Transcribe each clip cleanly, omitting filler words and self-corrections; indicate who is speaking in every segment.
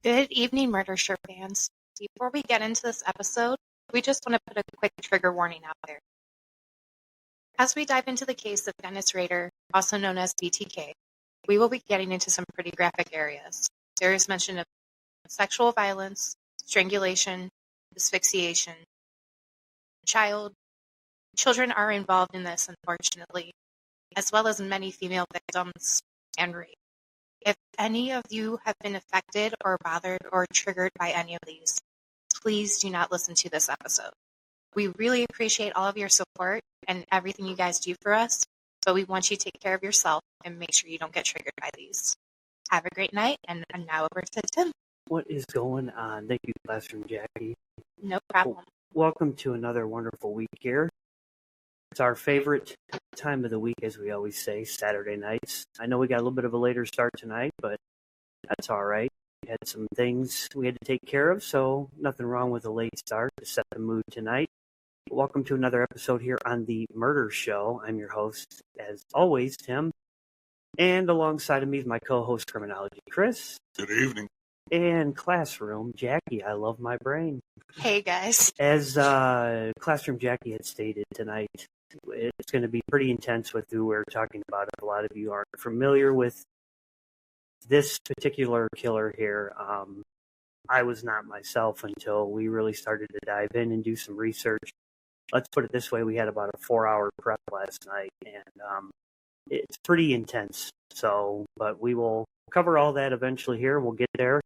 Speaker 1: Good evening, Murder Shirt fans. Before we get into this episode, we just want to put a quick trigger warning out there. As we dive into the case of Dennis Rader, also known as BTK, we will be getting into some pretty graphic areas. There is mention of sexual violence, strangulation, asphyxiation. Children are involved in this, unfortunately, as well as many female victims and rape. If any of you have been affected or bothered or triggered by any of these, please do not listen to this episode. We really appreciate all of your support and everything you guys do for us, but we want you to take care of yourself and make sure you don't get triggered by these. Have a great night, and now over to Tim.
Speaker 2: What is going on? Thank you, Classroom Jackie.
Speaker 1: No problem.
Speaker 2: Welcome to another wonderful week here. It's our favorite time of the week, as we always say, Saturday nights. I know we got a little bit of a later start tonight, but that's all right. We had some things we had to take care of, so nothing wrong with a late start to set the mood tonight. Welcome to another episode here on the Murder Show. I'm your host, as always, Tim. And alongside of me is my co-host, Criminology Chris.
Speaker 3: Good evening.
Speaker 2: And Classroom Jackie. I love my brain.
Speaker 1: Hey, guys.
Speaker 2: As Classroom Jackie had stated tonight, it's going to be pretty intense with who we're talking about. If a lot of you aren't familiar with this particular killer here, I was not myself until we really started to dive in and do some research. Let's put it this way, we had about a 4-hour prep last night, and it's pretty intense. But we will cover all that eventually here. We'll get there.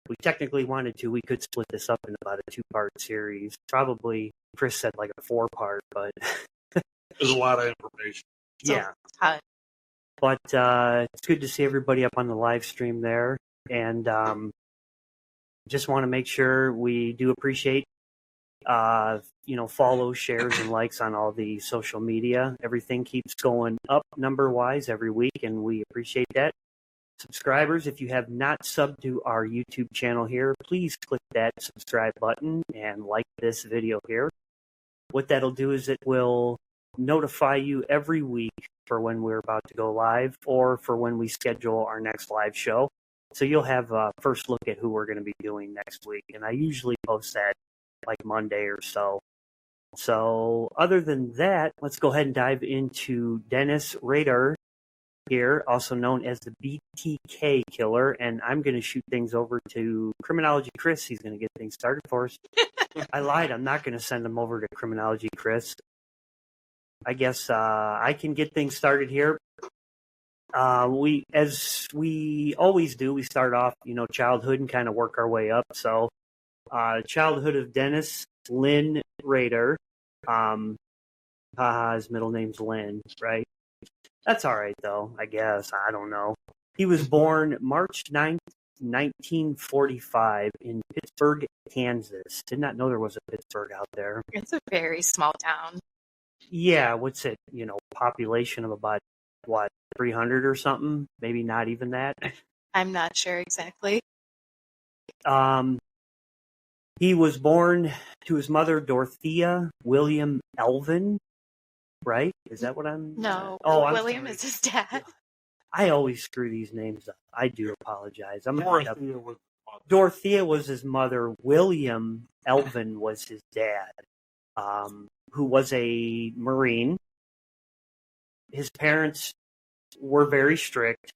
Speaker 2: If we technically wanted to, we could split this up in about a 2-part series. Probably, Chris said like a 4-part, but...
Speaker 3: There's a lot of information.
Speaker 2: Yeah. But it's good to see everybody up on the live stream there. And just want to make sure we do appreciate, follow, shares, and likes on all the social media. Everything keeps going up number-wise every week, and we appreciate that. Subscribers, if you have not subbed to our YouTube channel here, please click that subscribe button and like this video here. What that'll do is it will notify you every week for when we're about to go live or for when we schedule our next live show. So you'll have a first look at who we're going to be doing next week. And I usually post that like Monday or so. So other than that, let's go ahead and dive into Dennis Rader here, also known as the BTK killer. And I'm going to shoot things over to Criminology Chris. He's going to get things started for us. I lied. I'm not going to send him over to Criminology Chris. I guess I can get things started here. As we always do, we start off, childhood and kind of work our way up. So, childhood of Dennis Lynn Rader. His middle name's Lynn, right? That's all right, though, I guess. I don't know. He was born March 9th, 1945 in Pittsburgh, Kansas. Did not know there was a Pittsburgh out there.
Speaker 1: It's a very small town.
Speaker 2: Yeah, what's it, population of about, 300 or something? Maybe not even that.
Speaker 1: I'm not sure exactly.
Speaker 2: He was born to his mother, Dorothea William Elvin, right? Is that what I'm...
Speaker 1: No, William is his dad.
Speaker 2: I always screw these names up. I do apologize.
Speaker 3: Dorothea
Speaker 2: was his mother. William Elvin was his dad. Who was a Marine. His parents were very strict.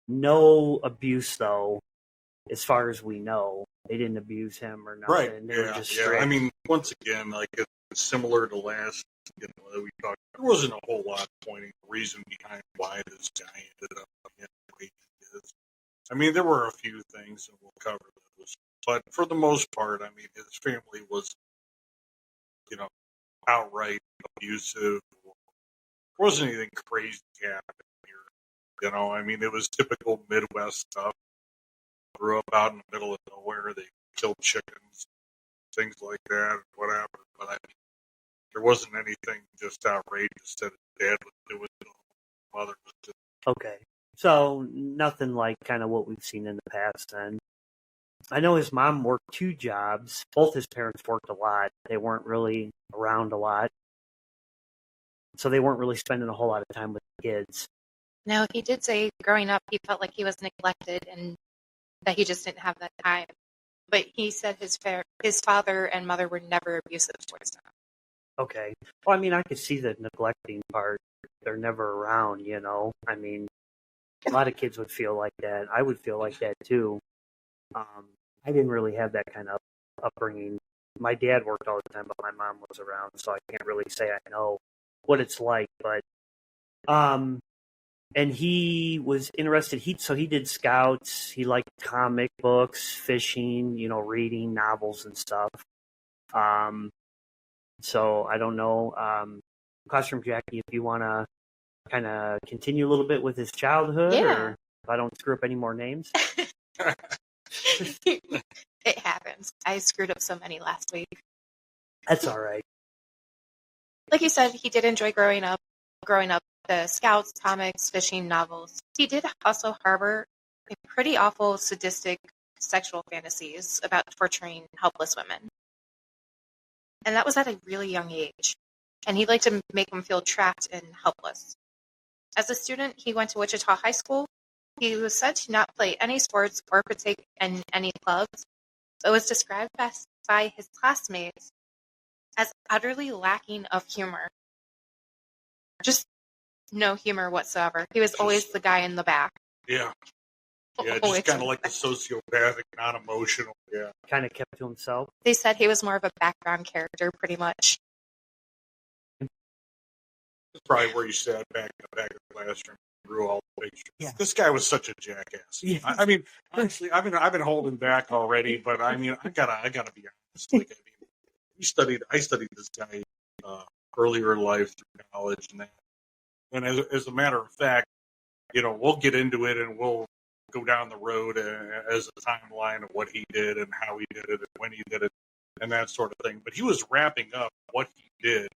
Speaker 2: No abuse, though, as far as we know. They didn't abuse him or nothing.
Speaker 3: Right.
Speaker 2: They were just strict.
Speaker 3: I mean, once again, like it's similar to last, that we talked. There wasn't a whole lot pointing the reason behind why this guy ended up the way he is. I mean, there were a few things, and we'll cover those. But for the most part, I mean, his family was, outright abusive. There wasn't anything crazy happening here. I mean, it was typical Midwest stuff. Grew up out in the middle of nowhere. They killed chickens, things like that, whatever. But I mean, there wasn't anything just outrageous that his dad was doing. Mother was doing.
Speaker 2: Okay. So nothing like kind of what we've seen in the past then. I know his mom worked 2 jobs. Both his parents worked a lot. They weren't really around a lot. So they weren't really spending a whole lot of time with the kids.
Speaker 1: No, he did say growing up he felt like he was neglected and that he just didn't have that time. But he said his father and mother were never abusive towards him.
Speaker 2: Okay. Well, I mean, I could see the neglecting part. They're never around, you know. I mean, a lot of kids would feel like that. I would feel like that too. I didn't really have that kind of upbringing. My dad worked all the time, but my mom was around, so I can't really say I know what it's like. But and he was interested. He did scouts. He liked comic books, fishing, you know, reading novels and stuff. So I don't know, Classroom Jackie, if you want to kind of continue a little bit with his childhood,
Speaker 1: Yeah.
Speaker 2: or if I don't screw up any more names.
Speaker 1: It happens. I screwed up so many last week.
Speaker 2: That's all right.
Speaker 1: Like you said, he did enjoy growing up, the scouts, comics, fishing, novels. He did also harbor pretty awful sadistic sexual fantasies about torturing helpless women. And that was at a really young age. And he liked to make them feel trapped and helpless. As a student, he went to Wichita High School. He was said to not play any sports or partake in any clubs, but was described by his classmates as utterly lacking of humor. Just no humor whatsoever. He was always the guy in the back.
Speaker 3: Yeah. Yeah, just kind of like the sociopathic, not emotional. Yeah.
Speaker 2: Kind of kept to himself.
Speaker 1: They said he was more of a background character, pretty much.
Speaker 3: That's probably where you sat back in the back of the classroom and drew all the pictures.
Speaker 2: Yeah.
Speaker 3: This guy was such a jackass.
Speaker 2: Yeah.
Speaker 3: I mean, honestly, I've been holding back already, but I mean, I gotta be honest. Like, I mean, I studied this guy earlier in life through college and that. And as a matter of fact, you know, we'll get into it and we'll go down the road as a timeline of what he did and how he did it and when he did it and that sort of thing. But he was wrapping up what he did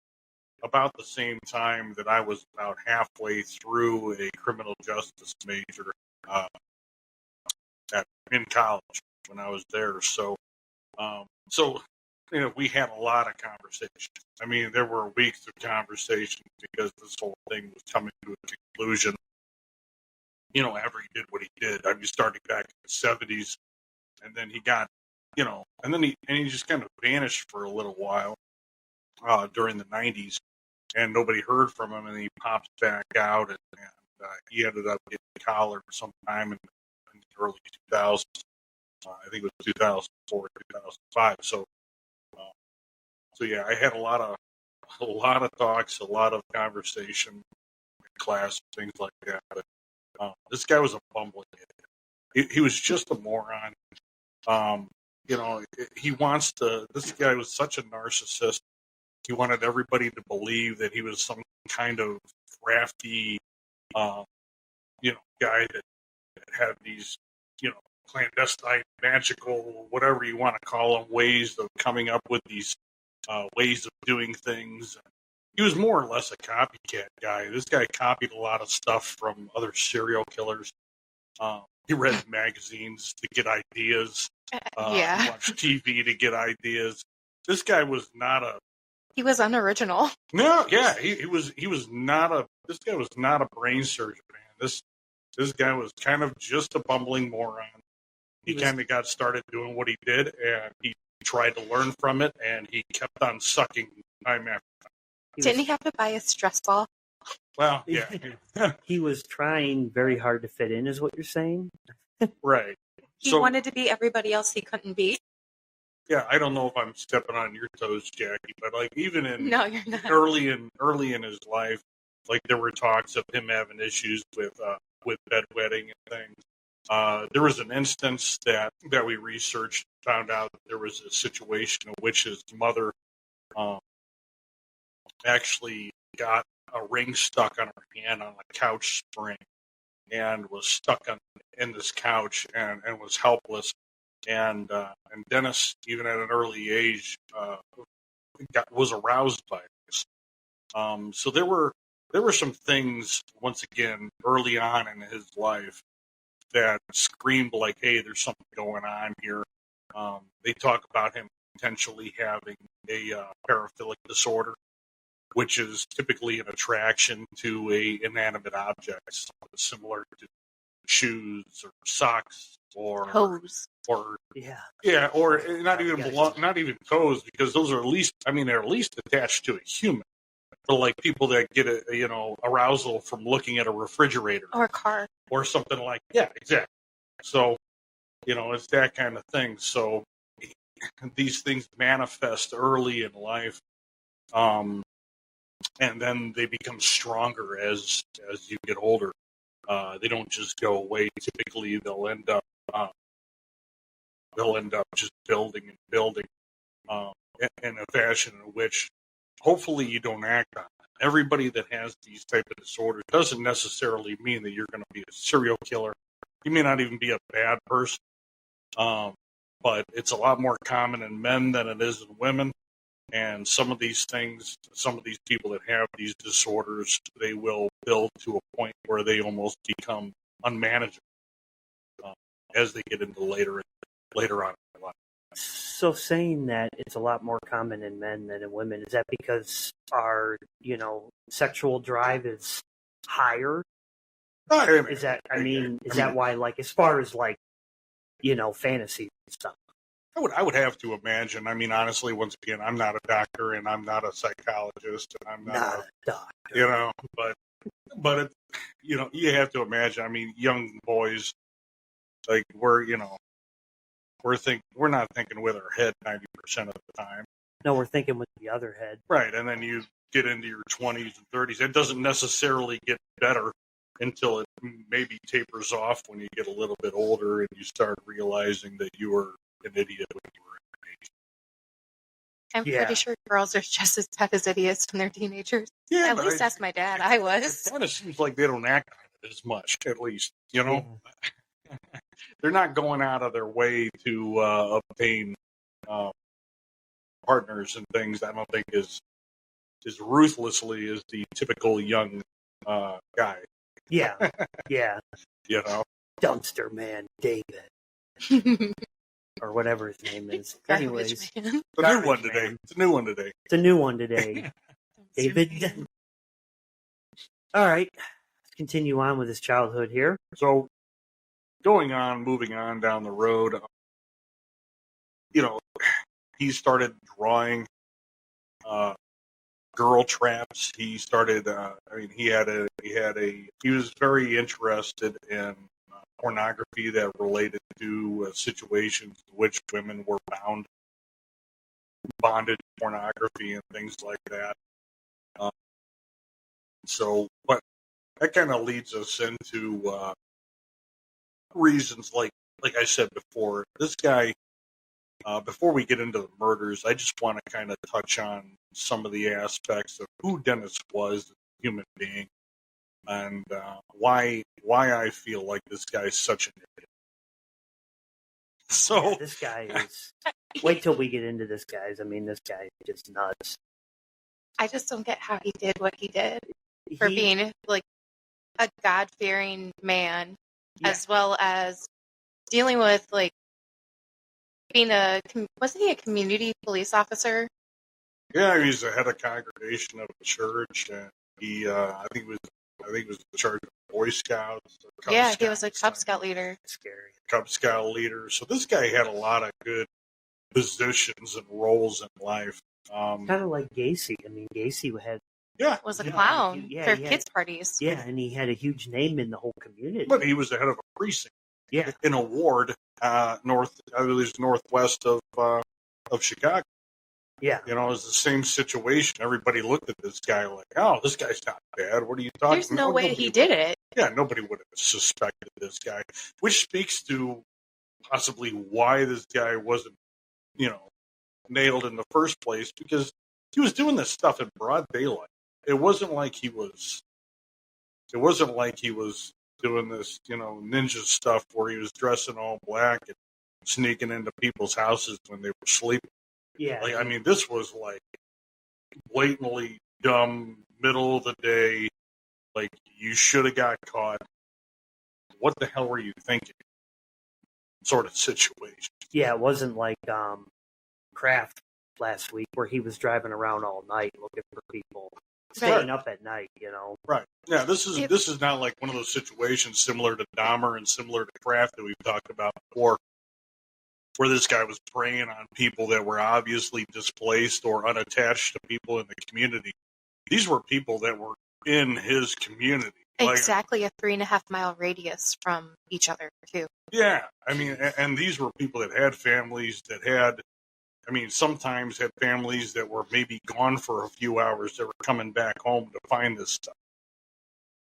Speaker 3: about the same time that I was about halfway through a criminal justice major in college when I was there. So you know, we had a lot of conversations. I mean, there were weeks of conversation because this whole thing was coming to a conclusion. You know, after he did what he did, I mean, starting back in the 70s, and then he got, you know, and then he just kind of vanished for a little while during the 90s, and nobody heard from him, and he pops back out, and he ended up getting collared sometime in the early 2000s. I think it was 2004, 2005. So yeah, I had a lot of talks, a lot of conversation in class, things like that. But, this guy was a bumbling idiot. He was just a moron. You know, this guy was such a narcissist. He wanted everybody to believe that he was some kind of crafty, you know, guy that had these, you know, clandestine, magical, whatever you want to call them, ways of coming up with these ways of doing things. He was more or less a copycat guy. This guy copied a lot of stuff from other serial killers. He read magazines to get ideas.
Speaker 1: Yeah.
Speaker 3: He watched TV to get ideas. This guy was not a.
Speaker 1: He was unoriginal.
Speaker 3: No, yeah, he was not a. This guy was not a brain surgeon, man. This guy was kind of just a bumbling moron. He kind of got started doing what he did, and he tried to learn from it, and he kept on sucking time after time.
Speaker 1: Didn't he have to buy a stress ball?
Speaker 3: Well, yeah.
Speaker 2: He was trying very hard to fit in, is what you're saying?
Speaker 3: Right.
Speaker 1: He wanted to be everybody else he couldn't be.
Speaker 3: Yeah, I don't know if I'm stepping on your toes, Jackie, but like even in
Speaker 1: No, you're not.
Speaker 3: early in his life, like there were talks of him having issues with bedwetting and things. There was an instance that we researched, found out that there was a situation in which his mother actually got a ring stuck on her hand on a couch spring and was stuck in this couch and was helpless. And Dennis, even at an early age, was aroused by this. So there were some things, once again, early on in his life that screamed like, hey, there's something going on here. They talk about him potentially having a paraphilic disorder, which is typically an attraction to a inanimate object, similar to shoes or socks
Speaker 1: Hose.
Speaker 3: or
Speaker 2: Yeah.
Speaker 3: or not even
Speaker 2: Gotcha.
Speaker 3: not even toes, because those are they're at least attached to a human. For like people that get arousal from looking at a refrigerator
Speaker 1: Or a car.
Speaker 3: or something like exactly. So it's that kind of thing. So these things manifest early in life, and then they become stronger as you get older. They don't just go away. Typically, they'll end up just building and building, in a fashion in which hopefully you don't act on it. Everybody that has these type of disorders doesn't necessarily mean that you're going to be a serial killer. You may not even be a bad person, but it's a lot more common in men than it is in women. And some of these people that have these disorders, they will build to a point where they almost become unmanageable as they get into later on in life.
Speaker 2: So saying that it's a lot more common in men than in women, is that because our, sexual drive is higher? Is that why, like, as far as like, fantasy and stuff?
Speaker 3: I would have to imagine. I mean, honestly, once again, I'm not a doctor and I'm not a psychologist and I'm not
Speaker 2: a doctor.
Speaker 3: But it, you have to imagine. I mean, young boys, like we're not thinking with our head 90% of the time.
Speaker 2: No, we're thinking with the other head.
Speaker 3: Right, and then you get into your 20s and 30s. It doesn't necessarily get better until it maybe tapers off when you get a little bit older and you start realizing that you were an idiot when you were an age.
Speaker 1: I'm pretty sure girls are just as tough as idiots when they're teenagers.
Speaker 3: Yeah,
Speaker 1: at least that's my dad. I was.
Speaker 3: It kind of seems like they don't act on it as much, at least. They're not going out of their way to obtain partners and things. I don't think as ruthlessly as the typical young guy.
Speaker 2: Yeah. Dumpster Man David. Or whatever his name is. Anyways.
Speaker 3: It's a new one today.
Speaker 2: It's a new one today. David. All right. Let's continue on with his childhood here.
Speaker 3: So, moving on down the road, he started drawing girl traps. He started, he was very interested in pornography that related to situations in which women were bonded pornography and things like that. But that kind of leads us into reasons like I said before. This guy, before we get into the murders, I just want to kind of touch on some of the aspects of who Dennis was as a human being and why I feel like this guy is such an idiot. So
Speaker 2: yeah, this guy is. Wait till we get into this, guys. I mean, this guy is just nuts.
Speaker 1: I just don't get how he did what he did for being like a God-fearing man, as well as dealing with like being wasn't he a community police officer?
Speaker 3: Yeah, he was the head of congregation of a church, and he I think he was in charge of Boy Scouts.
Speaker 1: He was a Cub Scout leader.
Speaker 2: Scary.
Speaker 3: Cub Scout leader. So this guy had a lot of good positions and roles in life.
Speaker 2: Kind of like Gacy. I mean, Gacy
Speaker 1: was a clown for kids' parties.
Speaker 2: Yeah, and he had a huge name in the whole community.
Speaker 3: But he was the head of a precinct.
Speaker 2: Yeah,
Speaker 3: in a ward northwest of Chicago.
Speaker 2: Yeah,
Speaker 3: it was the same situation. Everybody looked at this guy like, "Oh, this guy's not bad. What are you talking?"
Speaker 1: There's no way he did it.
Speaker 3: Yeah, nobody would have suspected this guy, which speaks to possibly why this guy wasn't, nailed in the first place, because he was doing this stuff in broad daylight. It wasn't like he was doing this, ninja stuff where he was dressing all black and sneaking into people's houses when they were sleeping.
Speaker 2: Yeah.
Speaker 3: This was like blatantly dumb, middle of the day, like you should have got caught. What the hell were you thinking? Sort of situation.
Speaker 2: Yeah, it wasn't like Kraft last week where he was driving around all night looking for people. staying up at night, you know.
Speaker 3: Right. Yeah, this is not like one of those situations similar to Dahmer and similar to Kraft that we've talked about before, where this guy was preying on people that were obviously displaced or unattached to people in the community. These were people that were in his community.
Speaker 1: Exactly a 3.5-mile radius from each other, too.
Speaker 3: Yeah. I mean, and these were people that had families that had, I mean, sometimes had families that were maybe gone for a few hours that were coming back home to find this stuff,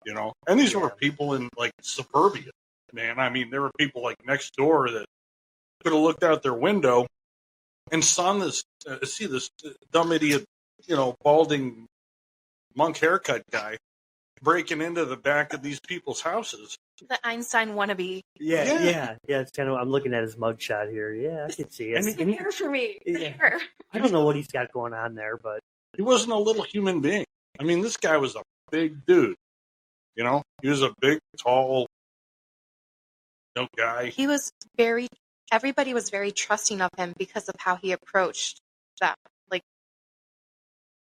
Speaker 3: you know? And these were people in, like, suburbia, man. I mean, there were people, like, next door that could have looked out their window and saw this, see this dumb idiot, you know, balding monk haircut guy breaking into the back of these people's houses.
Speaker 1: The Einstein wannabe.
Speaker 2: Yeah. It's kind of. I'm looking at his mugshot here. Yeah, I can see it.
Speaker 1: Sit here for me.
Speaker 2: Yeah.
Speaker 1: There.
Speaker 2: I don't know what he's got going on there, but
Speaker 3: he wasn't a little human being. I mean, this guy was a big dude. You know, he was a big, tall, guy.
Speaker 1: He was everybody was very trusting of him because of how he approached them. Like,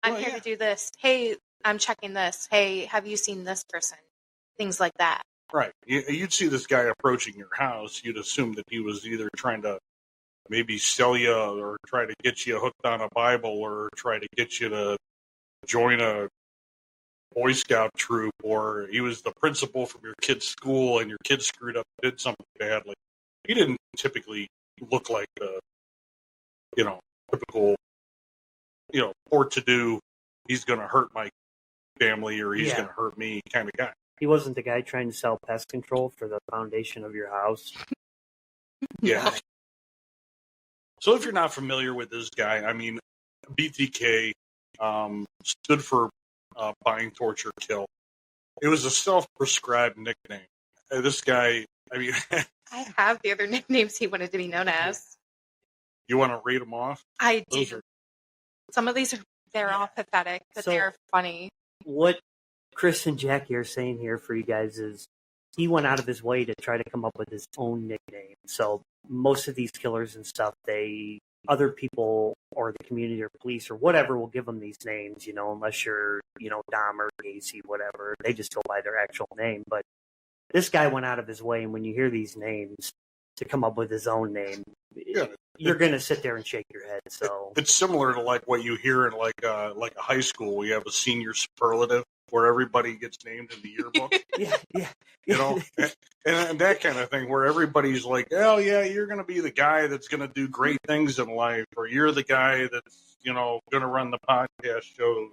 Speaker 1: I'm here to do this. Hey, I'm checking this. Hey, have you seen this person? Things like that.
Speaker 3: Right. You'd see this guy approaching your house. You'd assume that he was either trying to maybe sell you or try to get you hooked on a Bible or try to get you to join a Boy Scout troop, or he was the principal from your kid's school and your kid screwed up and did something badly. He didn't typically look like a, typical, to-do, he's going to hurt my family or he's going to hurt me kind of guy.
Speaker 2: He wasn't the guy trying to sell pest control for the foundation of your house.
Speaker 3: Yeah. So if you're not familiar with this guy, I mean, BTK stood for bind, torture, kill. It was a self-prescribed nickname. This guy, I mean...
Speaker 1: I have the other nicknames he wanted to be known as.
Speaker 3: You want to read them off?
Speaker 1: I do. Some of these, they're all pathetic, but they're funny.
Speaker 2: What Chris and Jackie are saying here for you guys is he went out of his way to try to come up with his own nickname. So most of these killers and stuff, other people or the community or police or whatever will give them these names, unless you're, Dahmer, Gacy, whatever. They just go by their actual name. But this guy went out of his way, and when you hear these names, to come up with his own name, you're going to sit there and shake your head. So
Speaker 3: it's similar to like what you hear in like a high school. We have a senior superlative where everybody gets named in the yearbook. And that kind of thing where everybody's like, oh yeah, you're going to be the guy that's going to do great things in life, or you're the guy that's going to run the podcast show.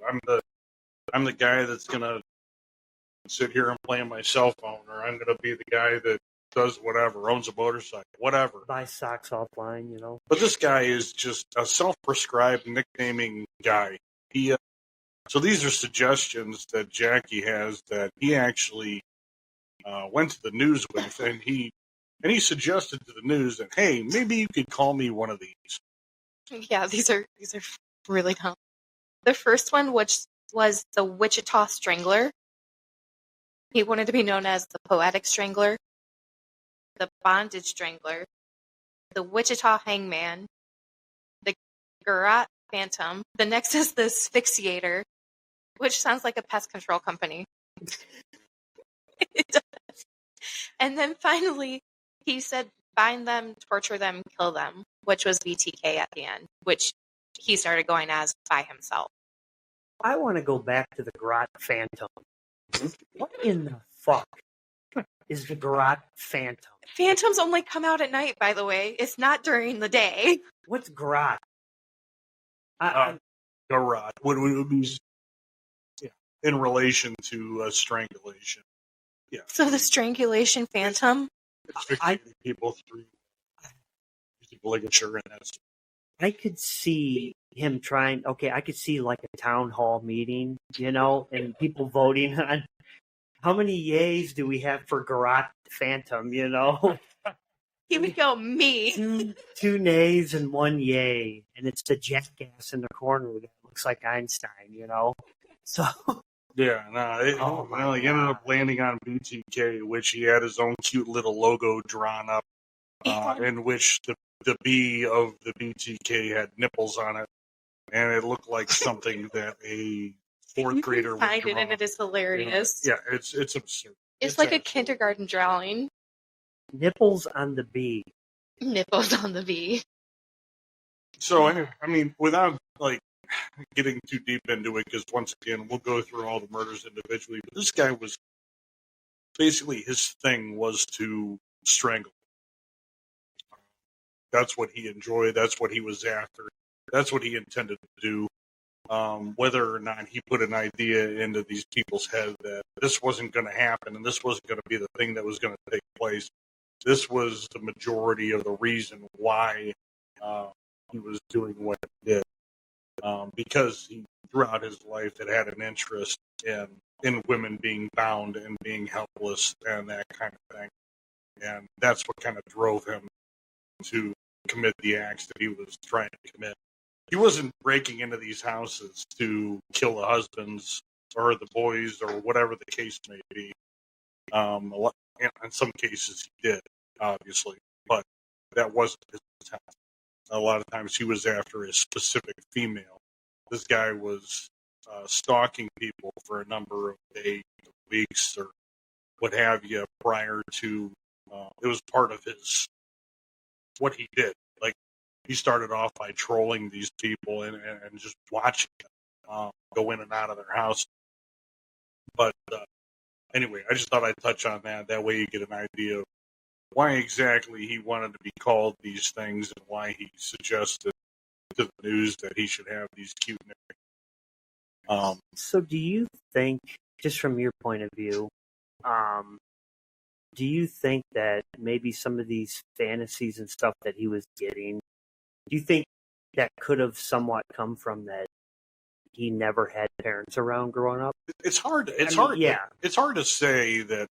Speaker 3: I'm the guy that's going to sit here and play on my cell phone, or I'm going to be the guy that does whatever, owns a motorcycle, whatever.
Speaker 2: Buy socks offline,
Speaker 3: But this guy is just a self-prescribed nicknaming guy. So these are suggestions that Jackie has that he actually went to the news with, and he suggested to the news that, hey, maybe you could call me one of these.
Speaker 1: Yeah, these are really dumb. The first one, which was the Wichita Strangler. He wanted to be known as the Poetic Strangler, the Bondage Strangler, the Wichita Hangman, the Garrote Phantom. The next is the Asphyxiator, which sounds like a pest control company. It does. And then finally, he said, bind them, torture them, kill them, which was BTK at the end, which he started going as by himself.
Speaker 2: I want to go back to the Garrote Phantom. What in the fuck is the Garrote Phantom?
Speaker 1: Phantoms only come out at night, by the way. It's not during the day.
Speaker 2: What's Garrote?
Speaker 3: Garrote would be in relation to strangulation. Yeah.
Speaker 1: So the strangulation phantom?
Speaker 3: Asphyxiating people through using ligature and that.
Speaker 2: I could see him trying. Okay, I could see like a town hall meeting, and people voting on how many yays do we have for Garrote Phantom,
Speaker 1: He would go, me.
Speaker 2: Two nays and one yay. And it's the jackass in the corner that looks like Einstein, So.
Speaker 3: Yeah, no, he ended up landing on BTK, which he had his own cute little logo drawn up, in which the B of the BTK had nipples on it. And it looked like something that a fourth
Speaker 1: You
Speaker 3: grader
Speaker 1: can
Speaker 3: would
Speaker 1: find it,
Speaker 3: draw.
Speaker 1: and it is hilarious.
Speaker 3: Yeah, it's absurd.
Speaker 1: It's like a
Speaker 3: absolute.
Speaker 1: kindergarten drawing.
Speaker 2: Nipples on the B.
Speaker 1: Nipples on the V.
Speaker 3: So I mean, without like getting too deep into it, because once again, we'll go through all the murders individually. But this guy was basically his thing was to strangle. That's what he enjoyed. That's what he was after. That's what he intended to do. Whether or not he put an idea into these people's head that this wasn't going to happen and this wasn't going to be the thing that was going to take place, this was the majority of the reason why he was doing what he did. Because he, throughout his life, had an interest in women being bound and being helpless and that kind of thing. And that's what kind of drove him to commit the acts that he was trying to commit. He wasn't breaking into these houses to kill the husbands or the boys or whatever the case may be. In some cases he did, obviously, but that wasn't his house. A lot of times he was after a specific female. This guy was stalking people for a number of days, weeks, or what have you prior to. It was part of what he did. Like, he started off by trolling these people and just watching them go in and out of their house. But anyway, I just thought I'd touch on that. That way you get an idea of why exactly he wanted to be called these things and why he suggested to the news that he should have these cute nicknames.
Speaker 2: So do you think, just from your point of view, do you think that maybe some of these fantasies and stuff that he was getting, do you think that could have somewhat come from that he never had parents around growing up?
Speaker 3: It's hard. It's hard to say that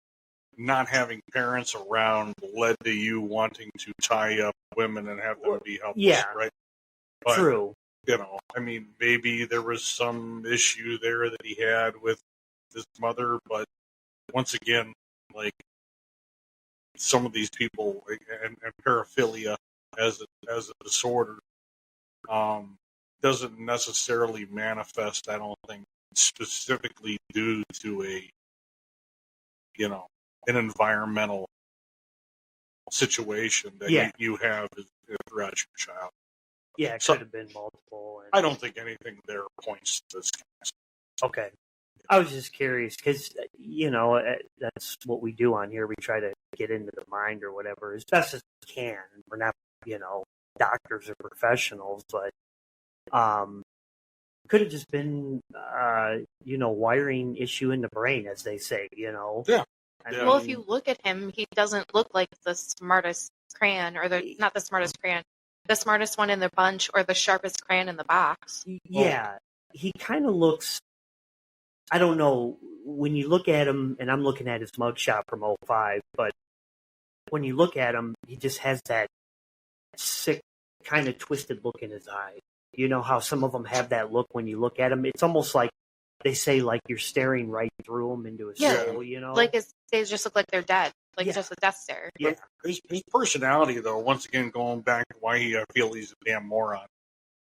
Speaker 3: not having parents around led to you wanting to tie up women and have them be helpless, right? But,
Speaker 2: true.
Speaker 3: I mean, maybe there was some issue there that he had with his mother, but once again, like, some of these people and paraphilia as a disorder doesn't necessarily manifest, I don't think, specifically due to an environmental situation that you have throughout your child.
Speaker 2: Yeah, it could have been multiple.
Speaker 3: I don't think anything there points to this kind of stuff.
Speaker 2: Okay. I was just curious because, that's what we do on here. We try to get into the mind or whatever as best as we can. We're not, doctors or professionals, but could have just been, wiring issue in the brain, as they say,
Speaker 3: Yeah.
Speaker 1: Well, if you look at him, he doesn't look like the smartest crayon, or not the smartest crayon, the smartest one in the bunch, or the sharpest crayon in the box.
Speaker 2: Yeah, he kind of looks, I don't know, when you look at him, and I'm looking at his mugshot from '05, but when you look at him, he just has that sick, kind of twisted look in his eye. You know how some of them have that look when you look at him? It's almost like they say, like you're staring right through him into his soul,
Speaker 1: Like they just look like they're dead. Like it's just a death stare.
Speaker 2: Yeah.
Speaker 3: His personality, though, once again, going back to why I feel he's a damn moron,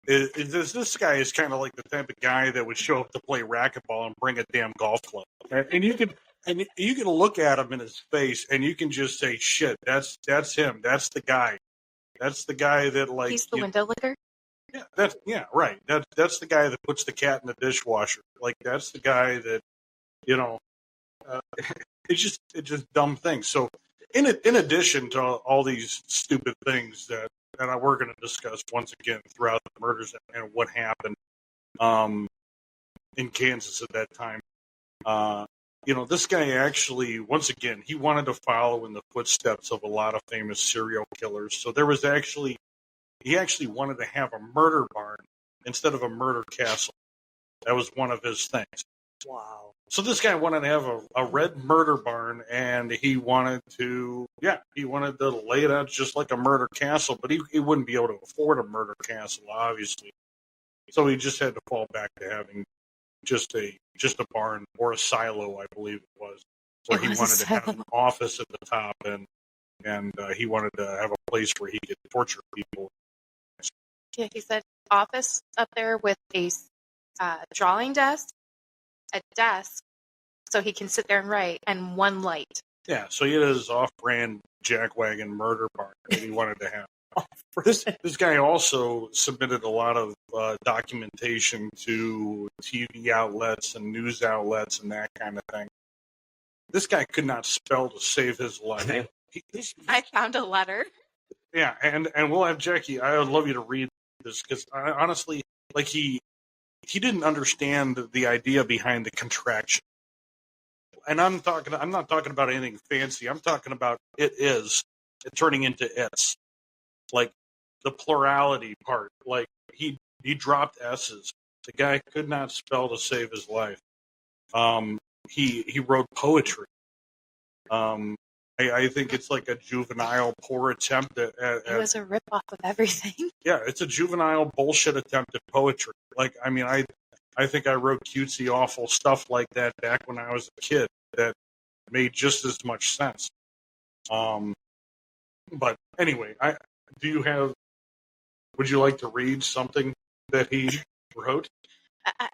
Speaker 3: is this guy is kind of like the type of guy that would show up to play racquetball and bring a damn golf club. And you can look at him in his face and you can just say, shit, that's him. That's the guy. That's the guy that, like,
Speaker 1: he's the window licker.
Speaker 3: Yeah, right. That's the guy that puts the cat in the dishwasher. Like, that's the guy that, it's just dumb things. So, in addition to all these stupid things that we're going to discuss once again throughout the murders and what happened in Kansas at that time, this guy actually, once again, he wanted to follow in the footsteps of a lot of famous serial killers. So there was he actually wanted to have a murder barn instead of a murder castle. That was one of his things.
Speaker 2: Wow.
Speaker 3: So this guy wanted to have a red murder barn, and he wanted to lay it out just like a murder castle, but he wouldn't be able to afford a murder castle, obviously. So he just had to fall back to having just a barn or a silo, I believe it was, where he wanted to have an office at the top, and he wanted to have a place where he could torture people.
Speaker 1: Yeah, he said office up there with a drawing desk a desk so he can sit there and write, and one light.
Speaker 3: Yeah, so he had his off-brand jackwagon murder bar that he wanted to have. This guy also submitted a lot of documentation to TV outlets and news outlets and that kind of thing. This guy could not spell to save his life.
Speaker 1: I found a letter.
Speaker 3: Yeah, and we'll have Jackie. I would love you to read this because honestly, like he didn't understand the idea behind the contraction. And I'm not talking about anything fancy. I'm talking about it turning into it's. Like the plurality part. Like he dropped S's. The guy could not spell to save his life. He wrote poetry. I think it's like a juvenile poor attempt at
Speaker 1: It was a ripoff of everything.
Speaker 3: Yeah, it's a juvenile bullshit attempt at poetry. Like, I mean, I think I wrote cutesy, awful stuff like that back when I was a kid that made just as much sense. But anyway, would you like to read something that he wrote?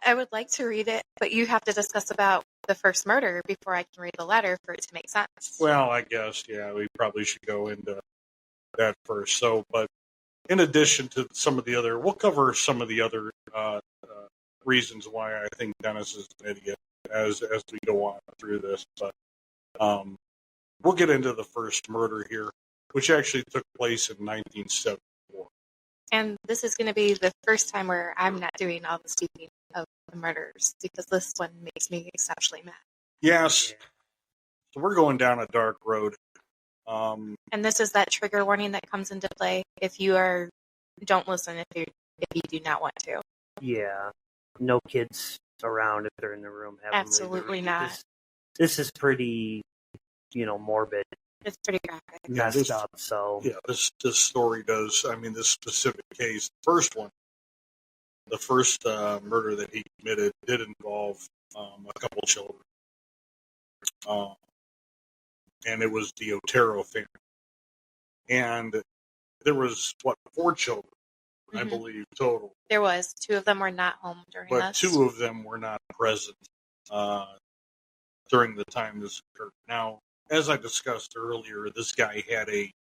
Speaker 1: I would like to read it, but you have to discuss about the first murder before I can read the letter for it to make sense.
Speaker 3: Well, I guess, yeah, we probably should go into that first. So, but in addition to we'll cover some of the other reasons why I think Dennis is an idiot as we go on through this. But we'll get into the first murder here, which actually took place in 1974.
Speaker 1: And this is going to be the first time where I'm not doing all the speaking of the murders because this one makes me exceptionally mad.
Speaker 3: Yes. So we're going down a dark road.
Speaker 1: And this is that trigger warning that comes into play if you don't listen if you do not want to.
Speaker 2: Yeah. No kids around if they're in the room.
Speaker 1: Absolutely not.
Speaker 2: This is pretty, morbid.
Speaker 1: It's pretty graphic.
Speaker 2: Messed up, so.
Speaker 3: Yeah, this story does, this specific case, the first murder that he committed did involve a couple children. And it was the Otero family. And there was, 4 children, I believe, total.
Speaker 1: There was. 2 of them were not home during this.
Speaker 3: But 2 of them were not present during the time this occurred. Now, as I discussed earlier, this guy had a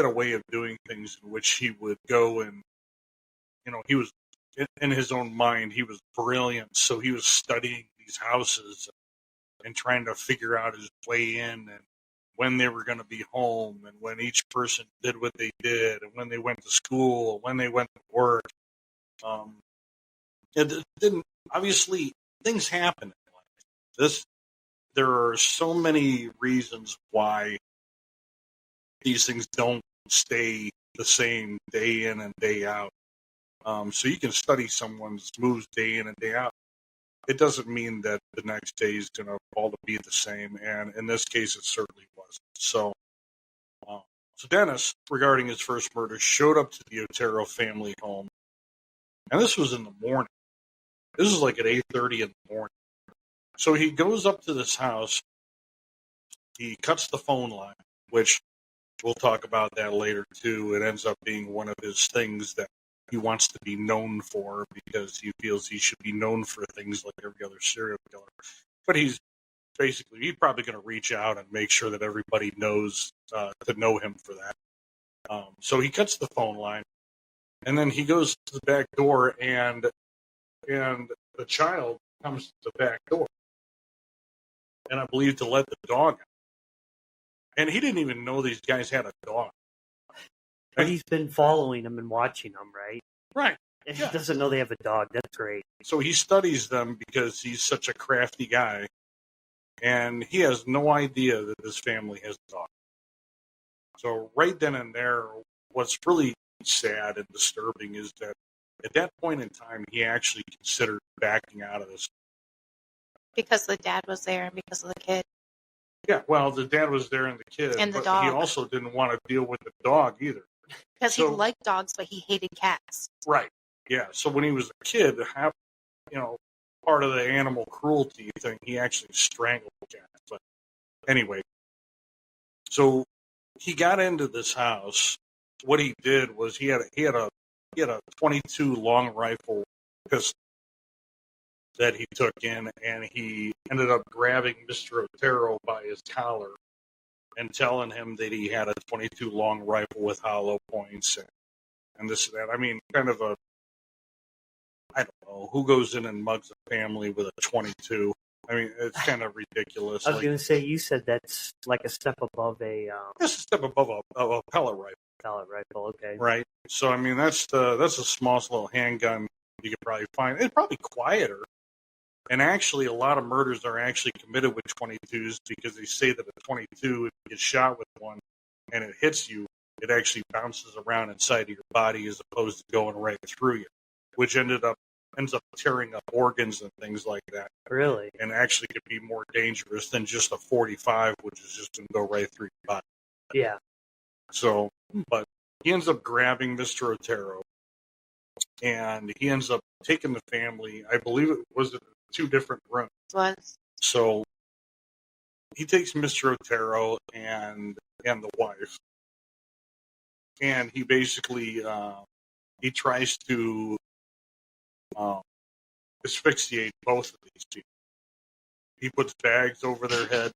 Speaker 3: way of doing things in which he would go and, he was, in his own mind, he was brilliant. So he was studying these houses and trying to figure out his way in and when they were going to be home and when each person did what they did and when they went to school, when they went to work. It didn't, obviously, things happen in life. There are so many reasons why these things don't stay the same day in and day out. So you can study someone's moves day in and day out. It doesn't mean that the next day is going to all be the same, and in this case, it certainly wasn't. So Dennis, regarding his first murder, showed up to the Otero family home, and this was in the morning. This is like at 8:30 in the morning. So he goes up to this house. He cuts the phone line, which we'll talk about that later too. It ends up being one of his things that he wants to be known for because he feels he should be known for things like every other serial killer. But he's probably going to reach out and make sure that everybody knows to know him for that. So he cuts the phone line, and then he goes to the back door, and the child comes to the back door, and I believe to let the dog out. And he didn't even know these guys had a dog.
Speaker 2: But he's been following them and watching them, right?
Speaker 3: Right.
Speaker 2: And he doesn't know they have a dog. That's great.
Speaker 3: So he studies them because he's such a crafty guy. And he has no idea that his family has a dog. So right then and there, what's really sad and disturbing is that at that point in time, he actually considered backing out of this.
Speaker 1: Because the dad was there and because of the kid.
Speaker 3: Yeah, well, the dad was there and the kid.
Speaker 1: And the
Speaker 3: but
Speaker 1: dog.
Speaker 3: He also didn't want to deal with the dog either.
Speaker 1: Because he liked dogs, but he hated cats.
Speaker 3: Right. Yeah. So when he was a kid, part of the animal cruelty thing, he actually strangled cats. But anyway, so he got into this house. What he did was he had a 22 long rifle pistol, that he took in, and he ended up grabbing Mr. Otero by his collar and telling him that he had a 22 long rifle with hollow points and this and that. I mean, kind of a, I don't know, who goes in and mugs a family with a 22? I mean, it's kind of ridiculous.
Speaker 2: I was going to say, you said that's like a step above a
Speaker 3: just a step above a pellet rifle.
Speaker 2: pellet rifle, okay.
Speaker 3: Right. So, I mean, that's the smallest little handgun you could probably find. It's probably quieter. And actually, a lot of murders are actually committed with 22s because they say that a 22, if you get shot with one and it hits you, it actually bounces around inside of your body as opposed to going right through you, which ends up tearing up organs and things like that.
Speaker 2: Really?
Speaker 3: And actually could be more dangerous than just a 45, which is just going to go right through your body.
Speaker 2: Yeah.
Speaker 3: So, but he ends up grabbing Mr. Otero, and he ends up taking the family. I believe it was in 2 different rooms.
Speaker 1: Was.
Speaker 3: So he takes Mr. Otero and the wife, and he basically he tries to asphyxiate both of these people. He puts bags over their head.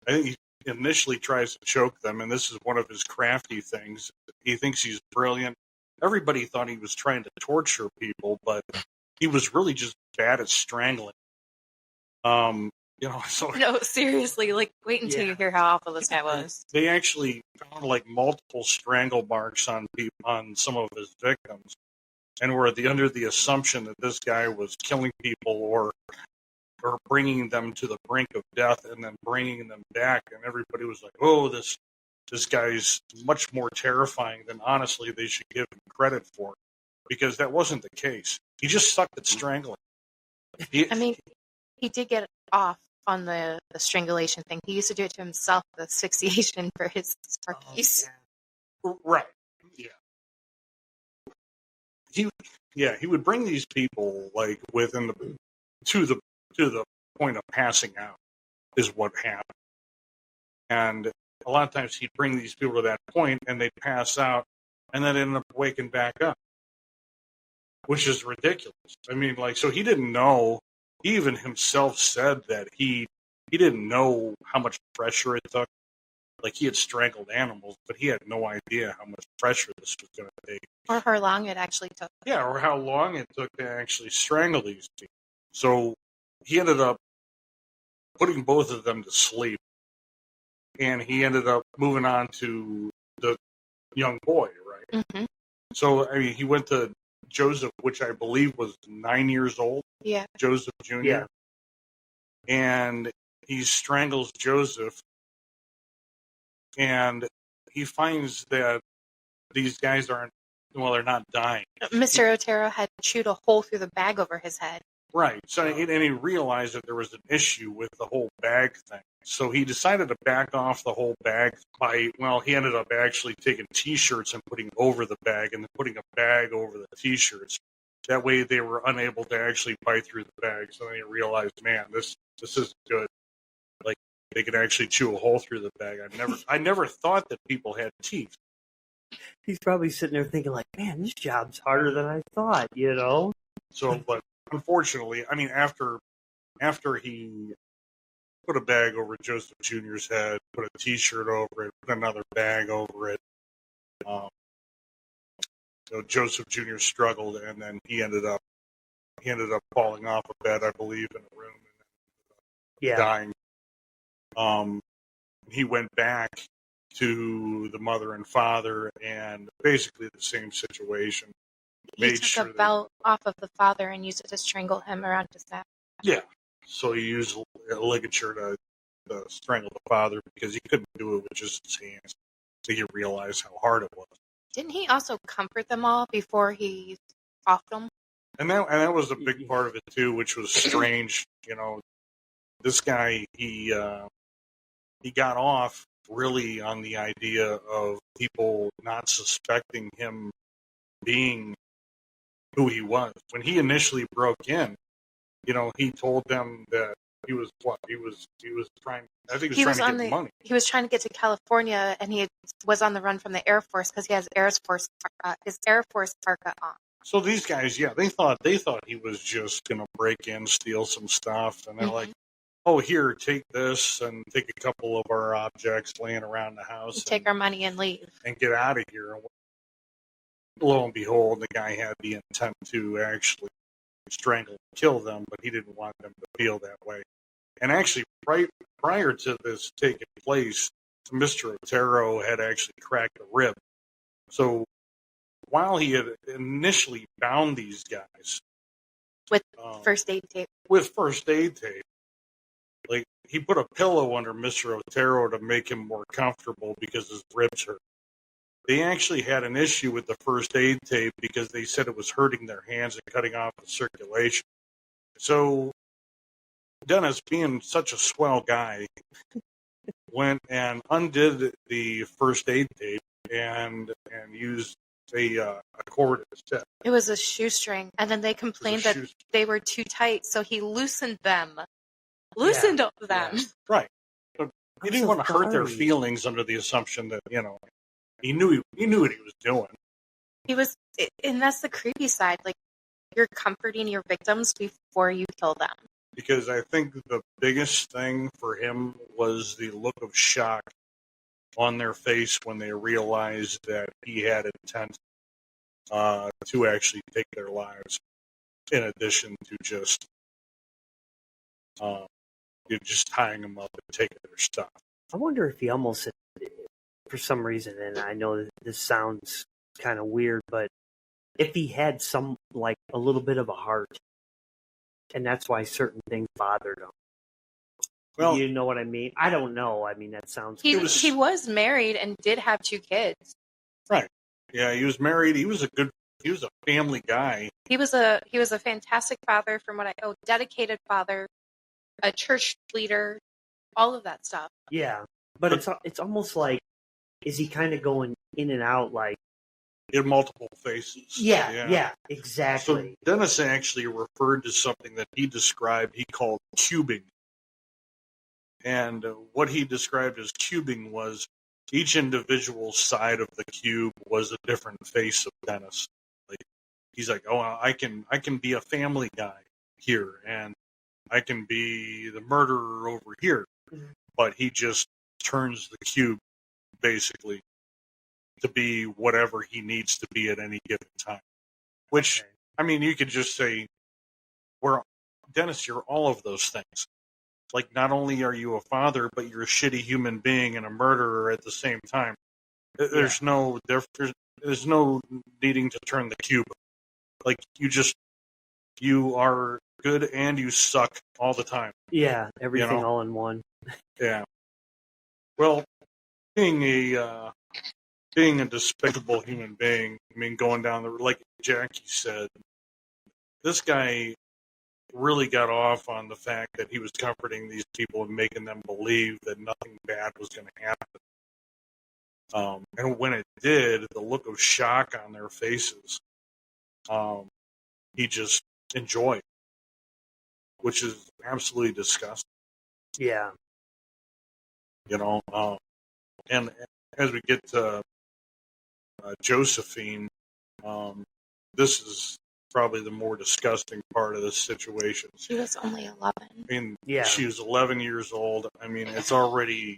Speaker 3: I think he initially tries to choke them, and this is one of his crafty things. He thinks he's brilliant. Everybody thought he was trying to torture people, but he was really just bad at strangling. So
Speaker 1: No, seriously, like, wait until you hear how awful this guy was.
Speaker 3: They actually found like multiple strangle marks on some of his victims, and were under the assumption that this guy was killing people or bringing them to the brink of death and then bringing them back. And everybody was like, "Oh, this guy's much more terrifying than honestly they should give him credit for," because that wasn't the case. He just sucked at strangling.
Speaker 1: I mean, he did get off on the strangulation thing. He used to do it to himself, the asphyxiation for his turkeys.
Speaker 3: Right. Yeah. He would bring these people like within to the point of passing out is what happened. And a lot of times he'd bring these people to that point and they'd pass out and then end up waking back up, which is ridiculous. I mean, like, so he didn't know. He even himself said that he didn't know how much pressure it took. Like, he had strangled animals, but he had no idea how much pressure this was going to take.
Speaker 1: Or how long it actually took.
Speaker 3: Yeah, or how long it took to actually strangle these people. So he ended up putting both of them to sleep, and he ended up moving on to the young boy, right?
Speaker 1: Mm-hmm.
Speaker 3: So, I mean, he went to Joseph, which I believe was 9 years old.
Speaker 1: Yeah.
Speaker 3: Joseph Jr.
Speaker 2: Yeah.
Speaker 3: And he strangles Joseph, and he finds that these guys they're not dying.
Speaker 1: Mr. Otero had chewed a hole through the bag over his head.
Speaker 3: Right. So, and he realized that there was an issue with the whole bag thing. So he decided to back off the whole bag he ended up actually taking T-shirts and putting over the bag and then putting a bag over the T-shirts. That way they were unable to actually bite through the bag. So then he realized, man, this isn't good. Like, they could actually chew a hole through the bag. I never thought that people had teeth.
Speaker 2: He's probably sitting there thinking like, man, this job's harder than I thought,
Speaker 3: So, but unfortunately, I mean, after he put a bag over Joseph Jr.'s head, put a T-shirt over it, put another bag over it, so Joseph Jr. struggled, and then he ended up falling off a bed, I believe, in a room, and dying. He went back to the mother and father, and basically the same situation.
Speaker 1: He took a belt off of the father and used it to strangle him around his neck.
Speaker 3: Yeah. So he used a ligature to strangle the father because he couldn't do it with just his hands. So he realized how hard it was.
Speaker 1: Didn't he also comfort them all before he offed them?
Speaker 3: And that was a big part of it too, which was strange. This guy, he got off really on the idea of people not suspecting him being who he was. When he initially broke in, he told them that he was trying. I think he was trying to get money.
Speaker 1: He was trying to get to California, and he was on the run from the Air Force because he has his Air Force parka on.
Speaker 3: So these guys, yeah, they thought he was just gonna break in, steal some stuff, and they're like, "Oh, here, take this, and take a couple of our objects laying around the house,
Speaker 1: Take our money and leave.
Speaker 3: and get out of here." And lo and behold, the guy had the intent to actually strangle and kill them, but he didn't want them to feel that way. And actually, right prior to this taking place, Mr. Otero had actually cracked a rib. So while he had initially bound these guys
Speaker 1: With first aid tape.
Speaker 3: Like, he put a pillow under Mr. Otero to make him more comfortable because his ribs hurt. They actually had an issue with the first aid tape because they said it was hurting their hands and cutting off the circulation. So Dennis, being such a swell guy, went and undid the first aid tape and used a cord instead.
Speaker 1: It was a shoestring, and then they complained that they were too tight, so he loosened them. Them.
Speaker 3: Yeah. Right. But he didn't want to hurt their feelings under the assumption that, he knew what he was doing.
Speaker 1: He was, and that's the creepy side. Like, you're comforting your victims before you kill them.
Speaker 3: Because I think the biggest thing for him was the look of shock on their face when they realized that he had intent to actually take their lives, in addition to just tying them up and taking their stuff.
Speaker 2: I wonder if he almost, for some reason, and I know this sounds kind of weird, but if he had a little bit of a heart, and that's why certain things bothered him. Well, you know what I mean? I don't know. I mean, that sounds...
Speaker 1: He was married and did have 2 kids.
Speaker 3: Right. Yeah, he was married. He was a family guy.
Speaker 1: He was a fantastic father, from what I know, dedicated father, a church leader, all of that stuff.
Speaker 2: Yeah, but it's almost like, is he kind of going in and out like...
Speaker 3: In multiple faces.
Speaker 2: Yeah, exactly.
Speaker 3: So Dennis actually referred to something that he described, he called cubing. And what he described as cubing was each individual side of the cube was a different face of Dennis. Like, he's like, oh, I can be a family guy here, and I can be the murderer over here. Mm-hmm. But he just turns the cube, basically, to be whatever he needs to be at any given time. Which, okay. I mean, you could just say, Dennis, you're all of those things. Like, not only are you a father, but you're a shitty human being and a murderer at the same time. There's no needing to turn the cube. Like, you are good and you suck all the time.
Speaker 2: Yeah, everything all in one.
Speaker 3: Yeah. Well, being a despicable human being, I mean, going down like Jackie said, this guy really got off on the fact that he was comforting these people and making them believe that nothing bad was going to happen. And when it did, the look of shock on their faces, he just enjoyed, which is absolutely disgusting.
Speaker 2: Yeah.
Speaker 3: And as we get to Josephine, this is probably the more disgusting part of this situation.
Speaker 1: She was only 11.
Speaker 3: I mean, she was 11 years old. I mean, it's already...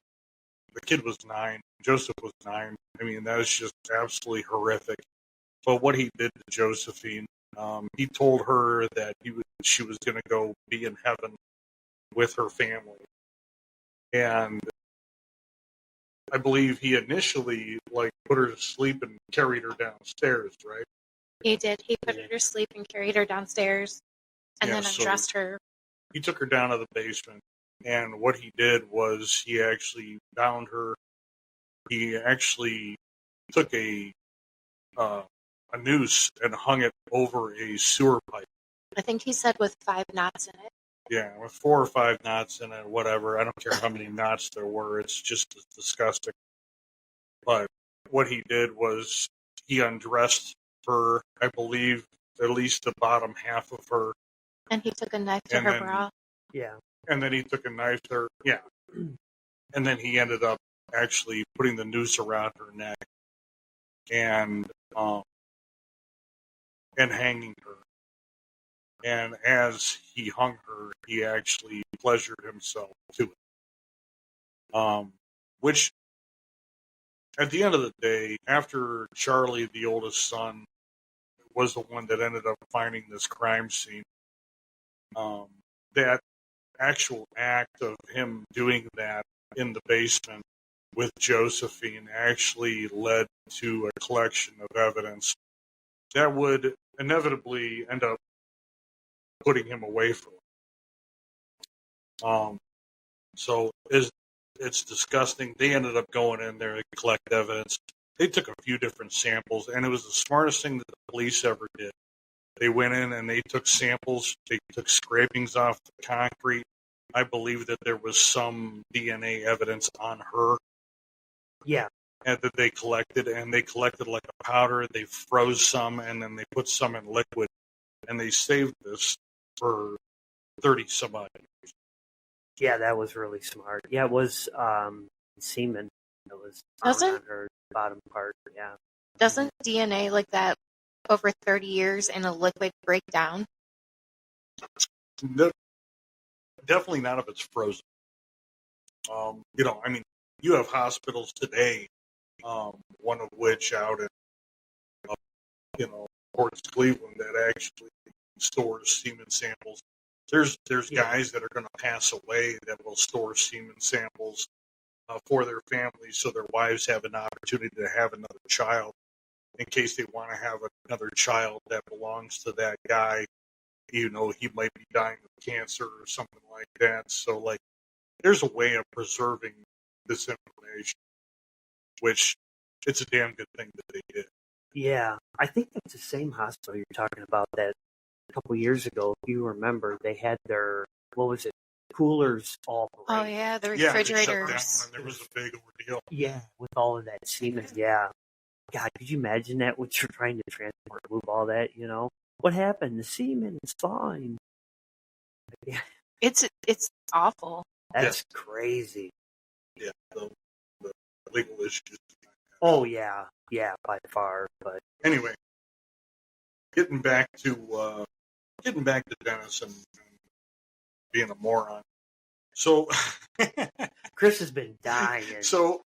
Speaker 3: The kid was 9. Joseph was 9. I mean, that was just absolutely horrific. But what he did to Josephine, he told her that she was going to go be in heaven with her family. And I believe he initially, put her to sleep and carried her downstairs, right?
Speaker 1: He did. He put her to sleep and carried her downstairs and then undressed her.
Speaker 3: He took her down to the basement, and what he did was he actually bound her. He actually took a noose and hung it over a sewer pipe.
Speaker 1: I think he said with 5 knots in it.
Speaker 3: Yeah, with 4 or 5 knots in it, whatever. I don't care how many knots there were. It's just disgusting. But what he did was he undressed her, I believe, at least the bottom half of her.
Speaker 1: And he took a knife to her bra.
Speaker 2: Yeah.
Speaker 3: And then he took a knife to her, yeah. And then he ended up actually putting the noose around her neck. And and hanging her. And as he hung her, he actually pleasured himself to it. Which, at the end of the day, after Charlie, the oldest son, was the one that ended up finding this crime scene, that actual act of him doing that in the basement with Josephine actually led to a collection of evidence that would inevitably end up putting him away from it. So it's disgusting. They ended up going in there to collect evidence. They took a few different samples, and it was the smartest thing that the police ever did. They went in and they took samples. They took scrapings off the concrete. I believe that there was some DNA evidence on her.
Speaker 2: Yeah.
Speaker 3: And that they collected, and they collected like a powder. They froze some, and then they put some in liquid, and they saved this for 30 some odd years.
Speaker 2: Yeah, that was really smart. Yeah, it was semen that was found on her bottom part. Yeah.
Speaker 1: Doesn't DNA like that over 30 years in a liquid break down?
Speaker 3: No, definitely not if it's frozen. I mean, you have hospitals today, one of which out in, Ports Cleveland that actually stores semen samples. There's guys that are going to pass away that will store semen samples for their families, so their wives have an opportunity to have another child in case they want to have another child that belongs to that guy. He might be dying of cancer or something like that. So, like, there's a way of preserving this information, which it's a damn good thing that they did.
Speaker 2: Yeah, I think that's the same hospital you're talking about that a couple years ago, if you remember, they had their, what was it, coolers all
Speaker 1: Oh, yeah, the refrigerators.
Speaker 3: Yeah, they shut down and there was a big ordeal.
Speaker 2: Yeah, with all of that semen, yeah. God, could you imagine that what you're trying to transport, move all that, What happened? The semen is fine. Yeah.
Speaker 1: It's awful.
Speaker 2: That's crazy.
Speaker 3: Yeah, the legal issues.
Speaker 2: Oh, yeah, by far. But
Speaker 3: anyway, getting back to Dennis and being a moron. So
Speaker 2: Chris has been dying.
Speaker 3: So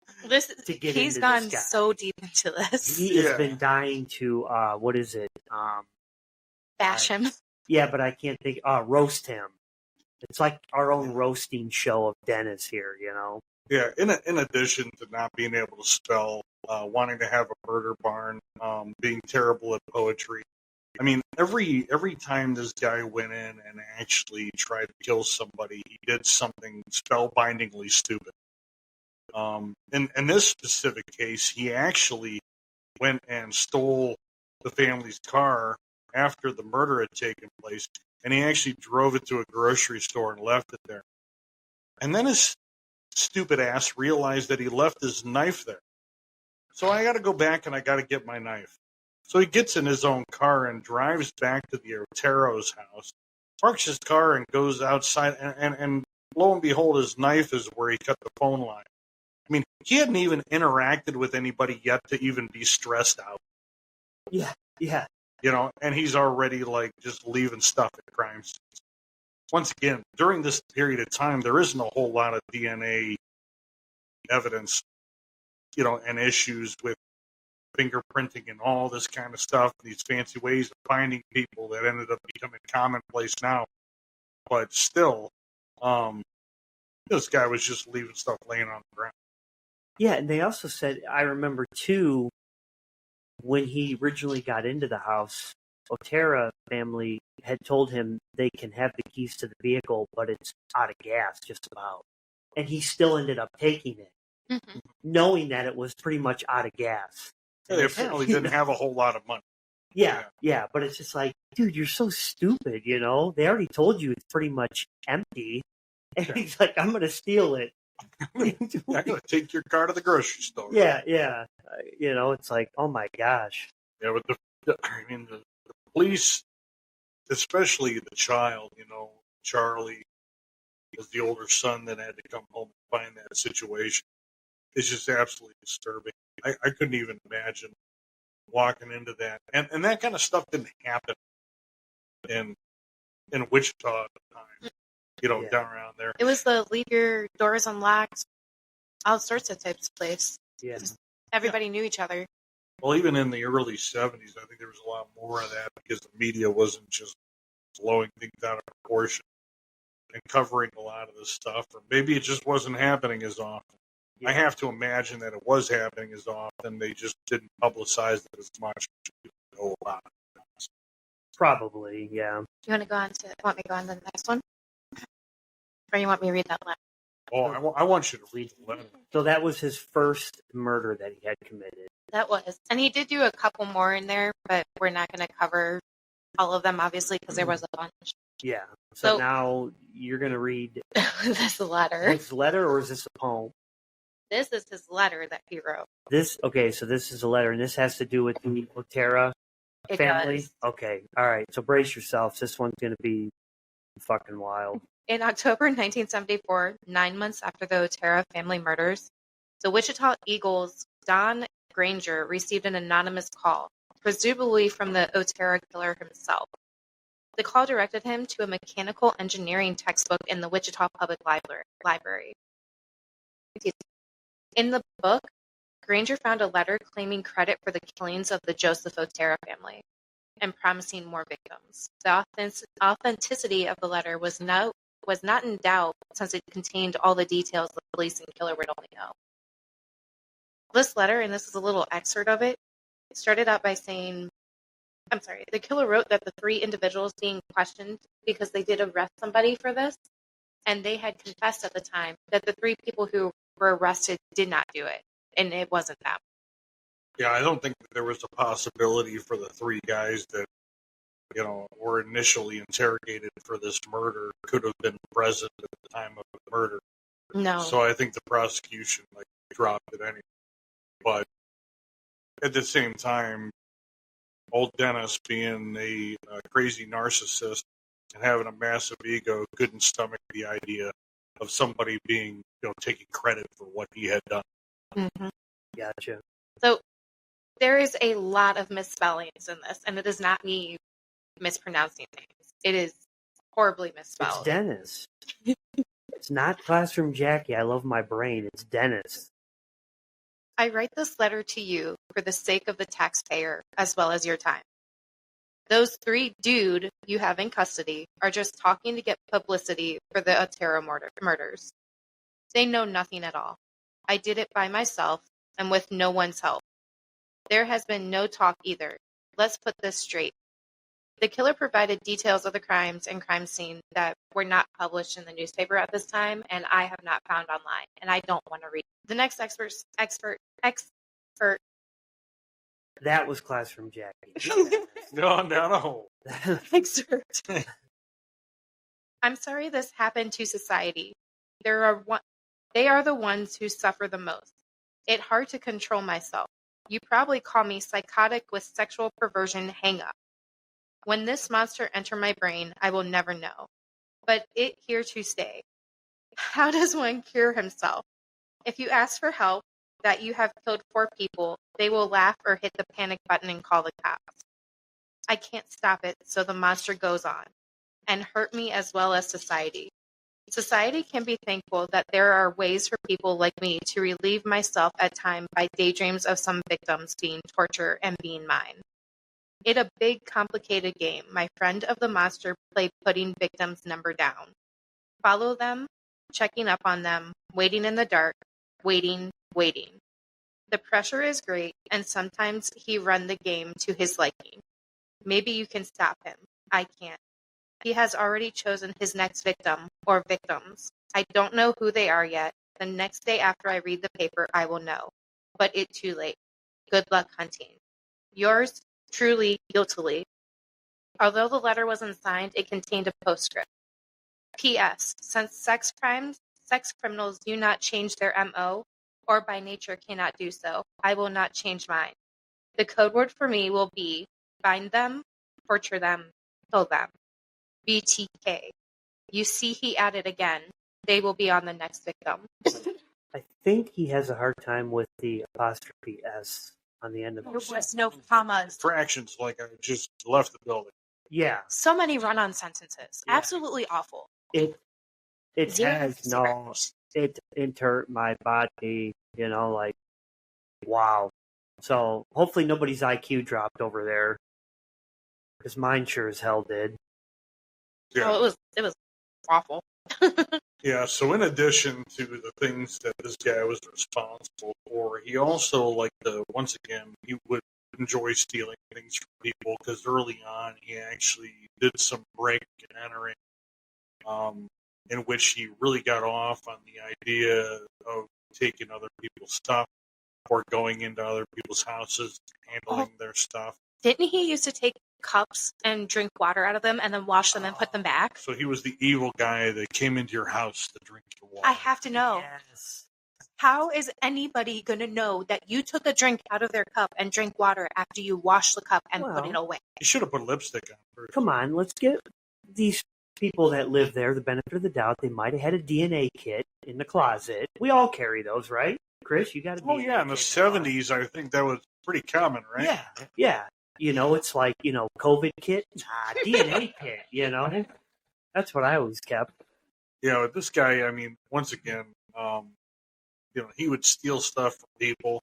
Speaker 1: he's gone so deep into this.
Speaker 2: He has been dying to what is it?
Speaker 1: Bash him.
Speaker 2: Yeah, but I can't think. Roast him. It's like our own roasting show of Dennis here,
Speaker 3: Yeah. In addition to not being able to spell, wanting to have a murder barn, being terrible at poetry. I mean, every time this guy went in and actually tried to kill somebody, he did something spellbindingly stupid. In this specific case, he actually went and stole the family's car after the murder had taken place, and he actually drove it to a grocery store and left it there. And then his stupid ass realized that he left his knife there. So I got to go back and I got to get my knife. So he gets in his own car and drives back to the Otero's house, parks his car and goes outside, and lo and behold, his knife is where he cut the phone line. I mean, he hadn't even interacted with anybody yet to even be stressed out.
Speaker 2: Yeah.
Speaker 3: And he's already, like, just leaving stuff at crime scenes. Once again, during this period of time, there isn't a whole lot of DNA evidence, and issues with fingerprinting and all this kind of stuff, these fancy ways of finding people that ended up becoming commonplace now. But still, this guy was just leaving stuff laying on the ground.
Speaker 2: Yeah, and they also said, I remember too, when he originally got into the house, Otero family had told him they can have the keys to the vehicle, but it's out of gas just about. And he still ended up taking it, knowing that it was pretty much out of gas.
Speaker 3: Yeah, they apparently didn't have a whole lot of money.
Speaker 2: Yeah, but it's just like, dude, you're so stupid, They already told you it's pretty much empty. And he's like, I'm going to steal it.
Speaker 3: I'm going to take your car to the grocery store.
Speaker 2: Yeah. It's like, oh my gosh.
Speaker 3: Yeah, but the police, especially the child, Charlie, was the older son that had to come home and find that situation. It's just absolutely disturbing. I couldn't even imagine walking into that. And that kind of stuff didn't happen in Wichita at the time,
Speaker 2: Yeah.
Speaker 3: down around there.
Speaker 1: It was the leave your doors unlocked, all sorts of types of place.
Speaker 2: Yeah.
Speaker 1: Everybody knew each other.
Speaker 3: Well, even in the early 70s, I think there was a lot more of that because the media wasn't just blowing things out of proportion and covering a lot of this stuff, or maybe it just wasn't happening as often.
Speaker 2: Yeah.
Speaker 3: I have to imagine that it was happening as often. They just didn't publicize it as much as people know about it.
Speaker 2: Probably, yeah.
Speaker 1: You want me to go on to the next one? Or you want me to read that letter?
Speaker 3: Oh, I want you to read the letter.
Speaker 2: So that was his first murder that he had committed.
Speaker 1: That was. And he did do a couple more in there, but we're not going to cover all of them, obviously, because there was a bunch.
Speaker 2: Yeah. So now you're going to read
Speaker 1: this letter.
Speaker 2: his letter, or is this a poem?
Speaker 1: This is his letter that he wrote.
Speaker 2: So this is a letter, and this has to do with the Otero family?
Speaker 1: Does.
Speaker 2: Okay. All right. So brace yourselves. This one's going to be fucking wild.
Speaker 1: In October 1974, 9 months after the Otero family murders, the Wichita Eagles' Don Granger received an anonymous call, presumably from the Otero killer himself. The call directed him to a mechanical engineering textbook in the Wichita Public Library. In the book, Granger found a letter claiming credit for the killings of the Joseph Otero family and promising more victims. The authenticity of the letter was not in doubt since it contained all the details the police and killer would only know. This letter, and this is a little excerpt of it, started out by saying, the killer wrote that the three individuals being questioned because they did arrest somebody for this, and they had confessed at the time that the three people who were arrested did not do it, and it wasn't them.
Speaker 3: Yeah, I don't think that there was a possibility for the three guys that, were initially interrogated for this murder could have been present at the time of the murder.
Speaker 1: No.
Speaker 3: So I think the prosecution dropped it anyway. But at the same time, old Dennis, being a crazy narcissist and having a massive ego, couldn't stomach the idea of somebody being, taking credit for what he had done.
Speaker 1: Mm-hmm.
Speaker 2: Gotcha.
Speaker 1: So there is a lot of misspellings in this, and it is not me mispronouncing things. It is horribly misspelled.
Speaker 2: It's Dennis. It's not Classroom Jackie. I love my brain. It's Dennis.
Speaker 1: I write this letter to you for the sake of the taxpayer as well as your time. Those three dude you have in custody are just talking to get publicity for the Otero murders. They know nothing at all. I did it by myself and with no one's help. There has been no talk either. Let's put this straight. The killer provided details of the crimes and crime scene that were not published in the newspaper at this time, and I have not found online, and I don't want to read. The next expert.
Speaker 2: That was Classroom Jackie.
Speaker 3: No.
Speaker 1: Excerpt. I'm sorry this happened to society. They are the ones who suffer the most. It's hard to control myself. You probably call me psychotic with sexual perversion hang-up. When this monster enter my brain, I will never know. But it here to stay. How does one cure himself? If you ask for help, that you have killed 4 people, they will laugh or hit the panic button and call the cops. I can't stop it, so the monster goes on, and hurt me as well as society. Society can be thankful that there are ways for people like me to relieve myself at times by daydreams of some victims being tortured and being mine. It a big, complicated game. My friend of the monster played putting victims' number down. Follow them, checking up on them, waiting in the dark, waiting. The pressure is great, and sometimes he run the game to his liking. Maybe you can stop him. I can't. He has already chosen his next victim, or victims. I don't know who they are yet. The next day after I read the paper, I will know. But it's too late. Good luck hunting. Yours, truly, guiltily. Although the letter wasn't signed, it contained a postscript. P.S. Since sex criminals do not change their M.O., or by nature cannot do so, I will not change mine. The code word for me will be bind them, torture them, kill them. BTK. You see, he added again. They will be on the next victim.
Speaker 2: I think he has a hard time with the apostrophe S on the end of
Speaker 1: There
Speaker 2: those.
Speaker 1: was no commas.
Speaker 3: Fractions like I just left the building.
Speaker 2: Yeah,
Speaker 1: So many run-on sentences.
Speaker 2: Yeah.
Speaker 1: Absolutely awful.
Speaker 2: it
Speaker 1: Zero
Speaker 2: has no. It entered my body. Like wow. So hopefully nobody's IQ dropped over there, because mine sure as hell did.
Speaker 3: Yeah.
Speaker 1: Oh, it was awful.
Speaker 3: Yeah, so in addition to the things that this guy was responsible for, he also, once again, he would enjoy stealing things from people, because early on he actually did some break and entering, in which he really got off on the idea of taking other people's stuff or going into other people's houses, handling their stuff.
Speaker 1: Didn't he used to take cups and drink water out of them and then wash them and put them back?
Speaker 3: So he was the evil guy that came into your house to drink your water.
Speaker 1: I have to know.
Speaker 2: Yes.
Speaker 1: How is anybody going to know that you took a drink out of their cup and drank water after you washed the cup and put it away?
Speaker 3: You should have put lipstick on first.
Speaker 2: Come on, let's give these people that live there the benefit of the doubt. They might have had a DNA kit in the closet. We all carry those, right? Chris, you got a DNA
Speaker 3: Oh, yeah, in the 70s, I think that was pretty common, right?
Speaker 2: Yeah. It's like, COVID kit, DNA kit, That's what I always kept.
Speaker 3: Yeah, this guy, I mean, once again, he would steal stuff from people.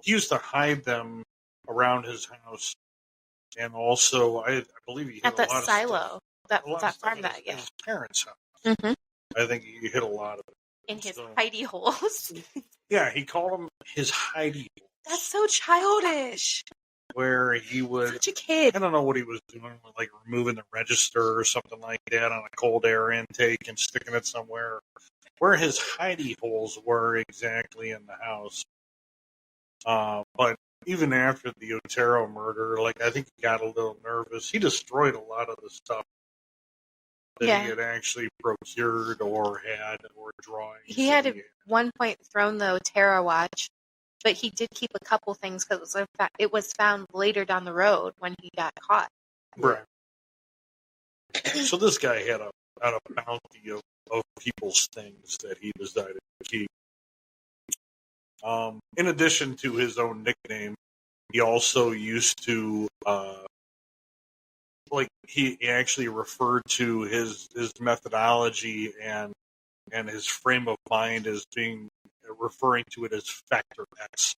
Speaker 3: He used to hide them around his house. And also, I believe he hid
Speaker 1: At
Speaker 3: a
Speaker 1: that
Speaker 3: lot
Speaker 1: silo,
Speaker 3: of stuff.
Speaker 1: that
Speaker 3: A lot of
Speaker 1: that
Speaker 3: stuff
Speaker 1: farm,
Speaker 3: at his parents' house.
Speaker 1: Mhm.
Speaker 3: I think he hid a lot of it.
Speaker 1: In his
Speaker 3: So-
Speaker 1: hidey holes.
Speaker 3: Yeah, he called them his hidey holes,
Speaker 1: That's so childish.
Speaker 3: where he would,
Speaker 1: Such a kid.
Speaker 3: I don't know what he was doing, like removing the register or something like that on a cold air intake and sticking it somewhere. Where his hidey holes were exactly in the house. But even after the Otero murder, I think he got a little nervous. He destroyed a lot of the stuff that he had actually procured or had, or drawings.
Speaker 1: He had at one point thrown the Otero watch, but he did keep a couple things because it was found later down the road when he got caught.
Speaker 3: Right. So this guy had a bounty of people's things that he decided to keep. In addition to his own nickname, he also used to, he actually referred to his methodology and his frame of mind as referring to it as Factor X.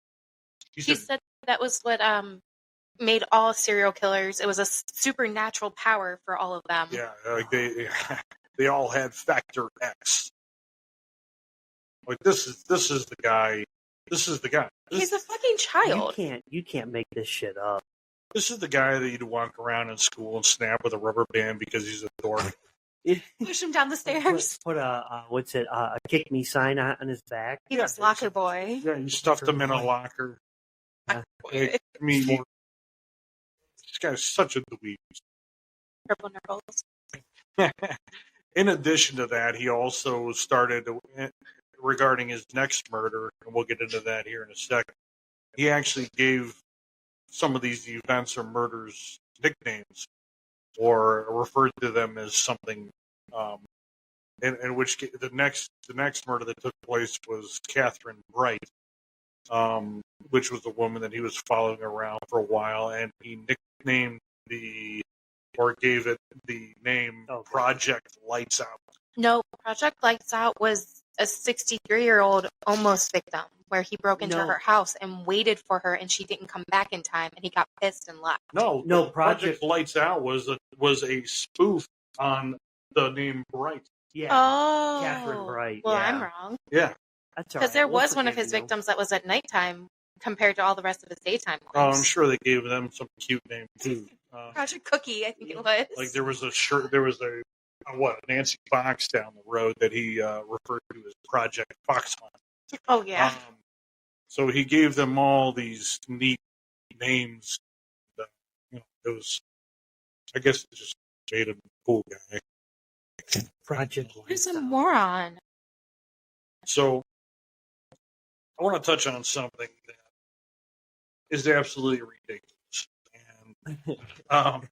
Speaker 1: He said that was what made all serial killers. It was a supernatural power for all of them.
Speaker 3: Yeah, they all had Factor X. This is the guy. This is the guy.
Speaker 1: He's a fucking child.
Speaker 2: You can't make this shit up.
Speaker 3: This is the guy that you'd walk around in school and snap with a rubber band because he's a dork.
Speaker 1: Push him down the stairs.
Speaker 2: Put a kick me sign on his back.
Speaker 1: He was locker boy.
Speaker 3: Yeah, you stuffed him in a locker. I mean, this guy's such a dweeb.
Speaker 1: Purple nipples.
Speaker 3: In addition to that, he also started, regarding his next murder, and we'll get into that here in a second, he actually gave some of these events or murders nicknames, or referred to them as something, in which the next murder that took place was Catherine Bright, which was a woman that he was following around for a while, and he nicknamed gave it the name Project Lights Out.
Speaker 1: No, Project Lights Out was a 63-year-old almost victim where he broke into her house and waited for her, and she didn't come back in time, and he got pissed and left.
Speaker 3: No, Project Lights Out was a spoof on the name Bright.
Speaker 2: Yeah.
Speaker 1: Oh.
Speaker 2: Catherine Bright.
Speaker 1: Well,
Speaker 2: yeah.
Speaker 1: I'm wrong.
Speaker 3: Yeah.
Speaker 2: That's all
Speaker 1: Because
Speaker 2: right.
Speaker 1: there
Speaker 2: We'll
Speaker 1: was one of
Speaker 2: forgive
Speaker 1: his
Speaker 2: you.
Speaker 1: victims that was at nighttime compared to all the rest of his daytime
Speaker 3: Oh,
Speaker 1: ones.
Speaker 3: I'm sure they gave them some cute name too.
Speaker 1: Project Cookie, I think it was.
Speaker 3: Like there was a Nancy Fox down the road that he referred to as Project Fox Hunt.
Speaker 1: Oh, yeah.
Speaker 3: So he gave them all these neat names. That, it was, I guess, it just made him a cool guy.
Speaker 2: Project
Speaker 1: He's
Speaker 2: Lights
Speaker 1: a
Speaker 2: Out.
Speaker 1: moron.
Speaker 3: So I want to touch on something that is absolutely ridiculous. And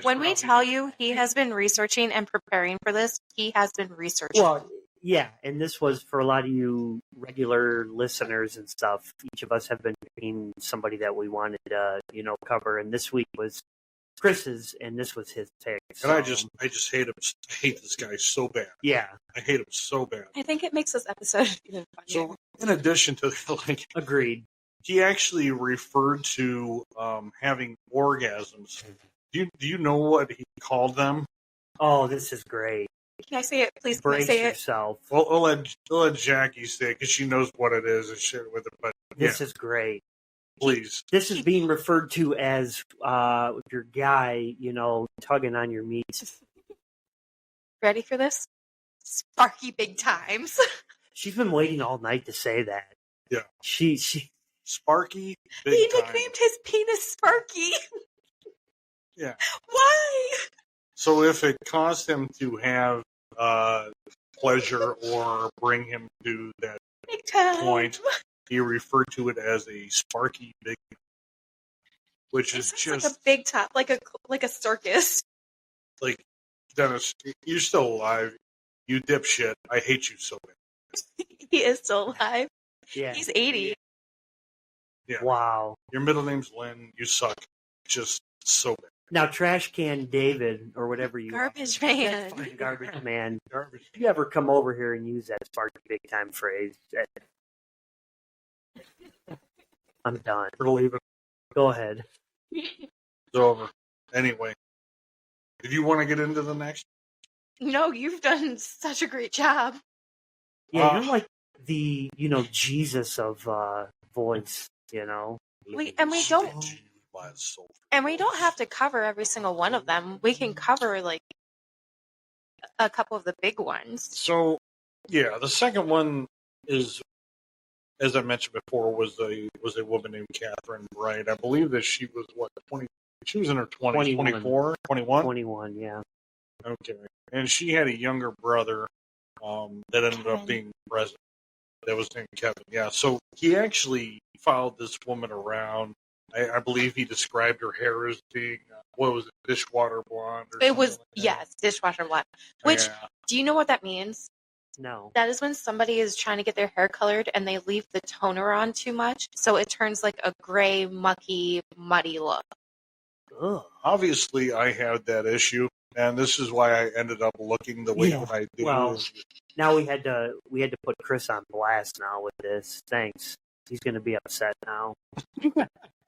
Speaker 1: When we tell you he has been researching and preparing for this, he has been researching.
Speaker 2: Well, Yeah, and this was for a lot of you regular listeners and stuff. Each of us have been picking somebody that we wanted to, cover, and this week was Chris's, and this was his pick.
Speaker 3: And I just hate him. I hate this guy so bad.
Speaker 2: Yeah,
Speaker 3: I hate him so bad.
Speaker 1: I think it makes this episode even funnier.
Speaker 3: So, in addition to
Speaker 2: agreed.
Speaker 3: he actually referred to having orgasms. Do you know what he called them?
Speaker 2: Oh, this is great.
Speaker 1: Can I say it, please? Can I
Speaker 2: Brace
Speaker 1: say it?
Speaker 2: yourself.
Speaker 3: Well, I'll let Jackie say it because she knows what it is and share it with it. But
Speaker 2: This is great.
Speaker 3: Please.
Speaker 2: This is being referred to as your guy, tugging on your meat.
Speaker 1: Ready for this? Sparky big times.
Speaker 2: She's been waiting all night to say that.
Speaker 3: Yeah.
Speaker 2: She
Speaker 3: Sparky big
Speaker 1: He
Speaker 3: time.
Speaker 1: nicknamed his penis Sparky.
Speaker 3: Yeah.
Speaker 1: Why?
Speaker 3: So if it caused him to have pleasure or bring him to that
Speaker 1: Big time.
Speaker 3: point, he referred to it as a Sparky big, which is just
Speaker 1: like a big top, like a circus.
Speaker 3: like, Dennis, you're still alive. You dipshit. I hate you so bad.
Speaker 1: He is still alive.
Speaker 2: Yeah.
Speaker 1: He's 80.
Speaker 3: Yeah.
Speaker 2: Wow.
Speaker 3: Your middle name's Lynn. You suck. Just so bad.
Speaker 2: Now, Trash Can David, or whatever you
Speaker 1: Garbage
Speaker 2: are.
Speaker 1: man.
Speaker 2: Fine, Garbage Man.
Speaker 3: Garbage.
Speaker 2: If you ever come over here and use that Sparky big time phrase, I'm done.
Speaker 3: Believe it.
Speaker 2: Go ahead.
Speaker 3: It's over. Anyway, did you want to get into the next?
Speaker 1: No, you've done such a great job.
Speaker 2: Yeah, you're like the, Jesus of voice,
Speaker 1: And we don't have to cover every single one of them. We can cover like a couple of the big ones.
Speaker 3: So, yeah, the second one is, as I mentioned before, was a woman named Catherine Wright. I believe that she was 20. She was in her 20s, 24, 21?
Speaker 2: 21, yeah.
Speaker 3: Okay. And she had a younger brother that ended up being president. That was named Kevin. Yeah. So he actually followed this woman around. I believe he described her hair as being, what was it, dishwater blonde? Or
Speaker 1: It was,
Speaker 3: like
Speaker 1: yes, dishwasher blonde. Which, do you know what that means?
Speaker 2: No.
Speaker 1: That is when somebody is trying to get their hair colored and they leave the toner on too much. So it turns like a gray, mucky, muddy look.
Speaker 2: Ugh.
Speaker 3: Obviously, I had that issue, and this is why I ended up looking the way that I do.
Speaker 2: Well, now we had to put Chris on blast now with this. Thanks. He's going to be upset now.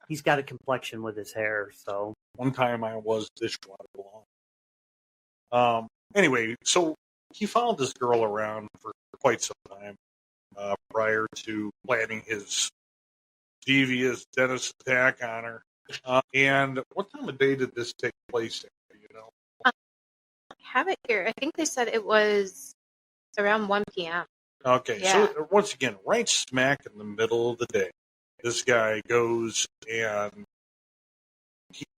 Speaker 2: He's got a complexion with his hair, so.
Speaker 3: One time I was dishwater blonde. Anyway, so he followed this girl around for quite some time prior to planning his devious dentist attack on her. And what time of day did this take place at, do you know?
Speaker 1: I have it here. I think they said it was around 1 p.m.
Speaker 3: Okay,
Speaker 1: Yeah.
Speaker 3: So once again, right smack in the middle of the day, this guy goes and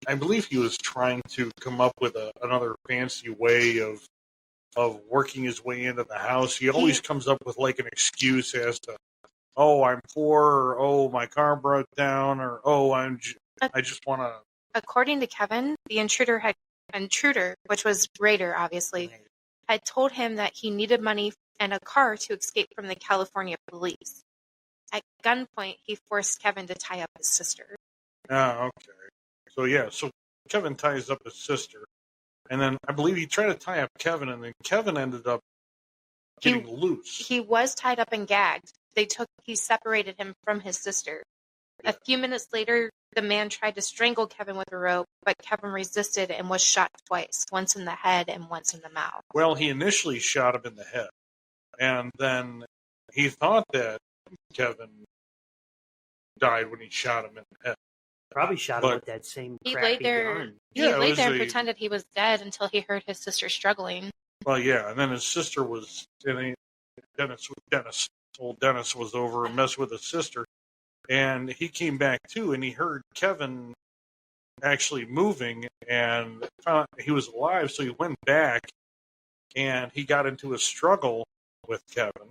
Speaker 3: I believe he was trying to come up with another fancy way of working his way into the house. He always comes up with like an excuse as to, oh, I'm poor, or oh, my car broke down, or oh, I just want to.
Speaker 1: According to Kevin, the intruder, which was Rader, obviously, had told him that he needed money and a car to escape from the California police. At gunpoint, he forced Kevin to tie up his sister.
Speaker 3: Oh, okay. So Kevin ties up his sister, and then I believe he tried to tie up Kevin, and then Kevin ended up getting loose.
Speaker 1: He was tied up and gagged. He separated him from his sister. A few minutes later, the man tried to strangle Kevin with a rope, but Kevin resisted and was shot twice, once in the head and once in the mouth.
Speaker 3: Well, he initially shot him in the head, and then he thought that Kevin died when he shot him in the head.
Speaker 2: Probably shot him with that same
Speaker 1: He
Speaker 2: crappy
Speaker 1: laid there.
Speaker 2: gun.
Speaker 1: He laid there and pretended he was dead until he heard his sister struggling.
Speaker 3: Well, yeah, and then his sister was Dennis. Old Dennis was over and messed with his sister, and he came back too, and he heard Kevin actually moving, and found he was alive, so he went back, and he got into a struggle with Kevin,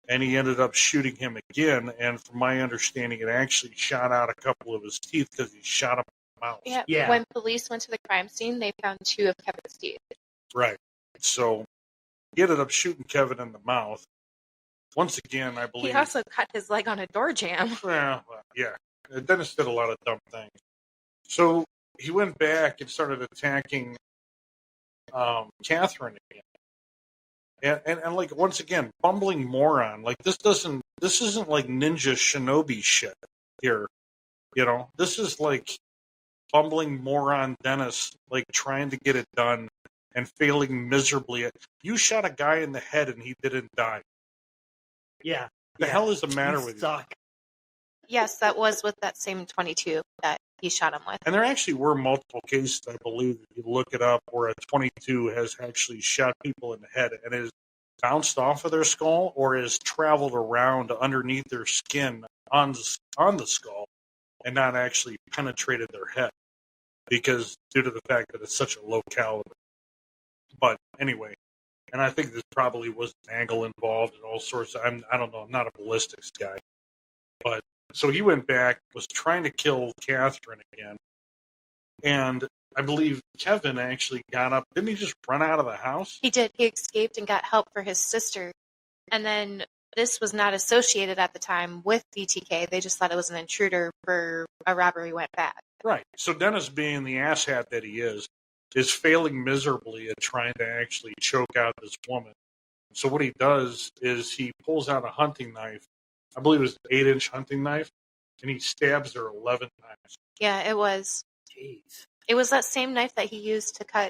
Speaker 3: and he ended up shooting him again, and from my understanding, it actually shot out a couple of his teeth because he shot him in the mouth.
Speaker 1: Yeah. When police went to the crime scene, they found 2 of Kevin's teeth.
Speaker 3: Right. So he ended up shooting Kevin in the mouth. Once again, I believe...
Speaker 1: He also cut his leg on a door jam.
Speaker 3: Well, yeah. Dennis did a lot of dumb things. So he went back and started attacking Catherine again. And like, once again, bumbling moron. Like, this isn't like ninja shinobi shit here. You know, this is like bumbling moron Dennis, like, trying to get it done and failing miserably. You shot a guy in the head and he didn't die.
Speaker 2: Yeah.
Speaker 3: The hell is the matter with you?
Speaker 1: Yes, that was with that same 22 that he shot him with.
Speaker 3: And there actually were multiple cases, I believe, if you look it up, where a 22 has actually shot people in the head and is bounced off of their skull or has traveled around underneath their skin on the skull and not actually penetrated their head, because due to the fact that it's such a low caliber. But anyway, and I think this probably was an angle involved and all sorts of, I don't know, I'm not a ballistics guy. But so he went back, was trying to kill Catherine again, and I believe Kevin actually got up. Didn't he just run out of the house?
Speaker 1: He did. He escaped and got help for his sister. And then this was not associated at the time with BTK. They just thought it was an intruder for a robbery went bad.
Speaker 3: Right. So Dennis, being the asshat that he is failing miserably at trying to actually choke out this woman. So what he does is he pulls out a hunting knife. I believe it was an 8-inch hunting knife, and he stabs her 11 times.
Speaker 1: Yeah, it was.
Speaker 2: Jeez.
Speaker 1: It was that same knife that he used to cut.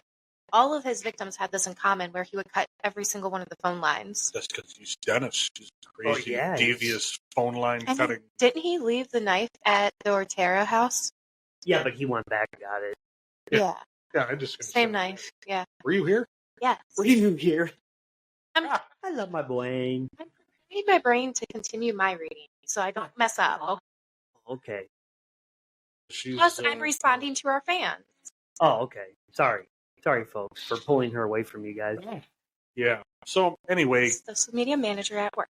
Speaker 1: All of his victims had this in common, where he would cut every single one of the phone lines.
Speaker 3: That's because he's Dennis. He's crazy,
Speaker 2: yeah,
Speaker 3: devious phone line
Speaker 1: And
Speaker 3: cutting.
Speaker 1: didn't he leave the knife at the Ortera house?
Speaker 2: Yeah, but he went back and got it.
Speaker 1: Yeah.
Speaker 3: Yeah, I just
Speaker 1: Same knife. Yeah.
Speaker 3: Were you here?
Speaker 1: Yes.
Speaker 2: Were you here?
Speaker 1: I
Speaker 2: I love my brain.
Speaker 1: need my brain to continue my reading, so I don't mess up.
Speaker 2: Okay.
Speaker 1: Plus, I'm responding to our fans.
Speaker 2: Oh, okay. Sorry, folks, for pulling her away from you guys.
Speaker 3: Yeah. So anyway,
Speaker 1: Social media manager at work.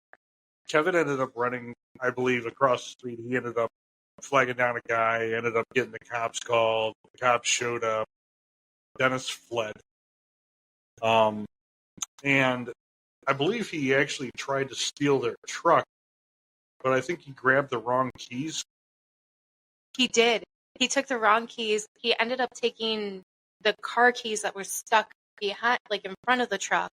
Speaker 3: Kevin ended up running, I believe, across the street. He ended up flagging down a guy, ended up getting the cops called. The cops showed up. Dennis fled. And I believe he actually tried to steal their truck, but I think he grabbed the wrong keys.
Speaker 1: He did. He took the wrong keys. He ended up taking the car keys that were stuck behind, like in front of the truck,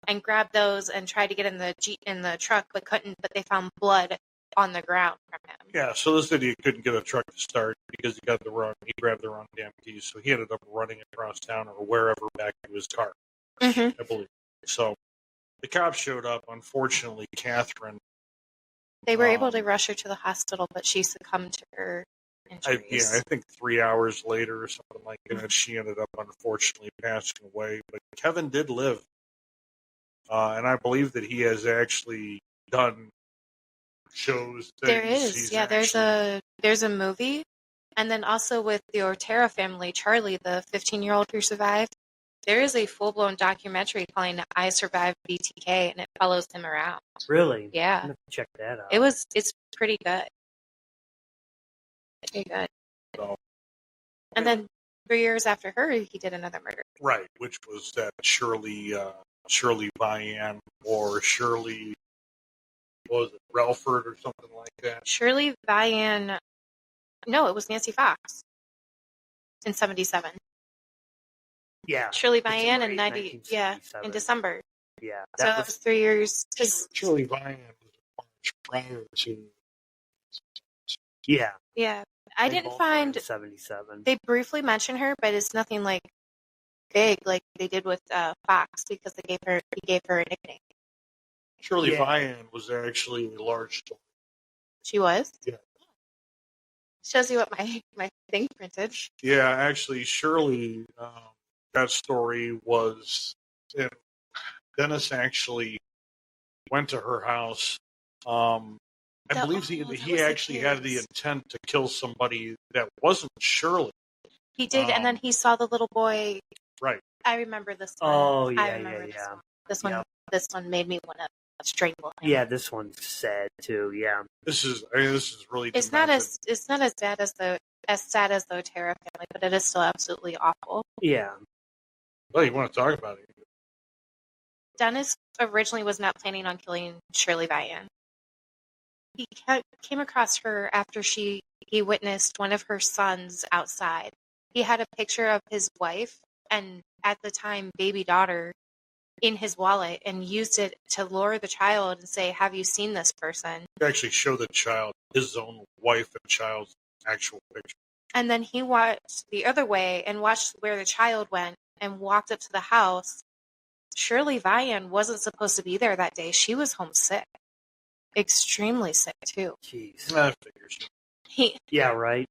Speaker 1: and grabbed those and tried to get in the truck, but couldn't. But they found blood on the ground from him.
Speaker 3: Yeah, so this idiot couldn't get a truck to start because he grabbed the wrong damn keys. So he ended up running across town or wherever back to his car, I believe. So the cops showed up. Unfortunately, Catherine.
Speaker 1: They were able to rush her to the hospital, but she succumbed to her injuries.
Speaker 3: I think 3 hours later or something like that, she ended up unfortunately passing away. But Kevin did live. And I believe that he has actually done shows.
Speaker 1: There is. Yeah, there's a movie. And then also with the Ortera family, Charlie, the 15-year-old who survived, there is a full-blown documentary calling I Survived BTK, and it follows him around.
Speaker 2: Really?
Speaker 1: Yeah.
Speaker 2: I'm gonna check that out.
Speaker 1: It's pretty good. Pretty good.
Speaker 3: So,
Speaker 1: and then 3 years after her, he did another murder.
Speaker 3: Right, which was that Shirley Vian or Shirley, what was it, Relford or something like that?
Speaker 1: Shirley Vian, no, it was Nancy Fox in 77.
Speaker 2: Yeah.
Speaker 1: Shirley Vian in 90, in December.
Speaker 2: Yeah.
Speaker 1: So that was 3 years.
Speaker 3: Shirley Vian was much prior to.
Speaker 2: Yeah.
Speaker 1: Yeah. I didn't find
Speaker 2: 77.
Speaker 1: They briefly mention her, but it's nothing like big like they did with Fox, because he gave her a nickname.
Speaker 3: Shirley Vian was actually a large story.
Speaker 1: She was?
Speaker 3: Yeah.
Speaker 1: Shows you what my thing printed.
Speaker 3: Yeah, actually, Shirley, that story was, and Dennis actually went to her house. I believe he actually had the intent to kill somebody that wasn't Shirley.
Speaker 1: He did, and then he saw the little boy.
Speaker 3: Right.
Speaker 1: I remember this one.
Speaker 2: Oh, yeah,
Speaker 1: I remember this one. This one made me want to strangle him.
Speaker 2: Yeah, this one's sad too. Yeah.
Speaker 3: This is really.
Speaker 1: It's not as sad as the Otero family, but it is still absolutely awful.
Speaker 2: Yeah.
Speaker 3: Well, you want to talk about it?
Speaker 1: Dennis originally was not planning on killing Shirley Vian. He came across her after he witnessed one of her sons outside. He had a picture of his wife and, at the time, baby daughter in his wallet and used it to lure the child and say, "Have you seen this person?"
Speaker 3: To actually show the child his own wife and child's actual picture.
Speaker 1: And then he watched the other way and watched where the child went and walked up to the house. Shirley Vian wasn't supposed to be there that day. She was homesick. Extremely sick, too.
Speaker 2: Jeez.
Speaker 3: That figures.
Speaker 2: Yeah, right.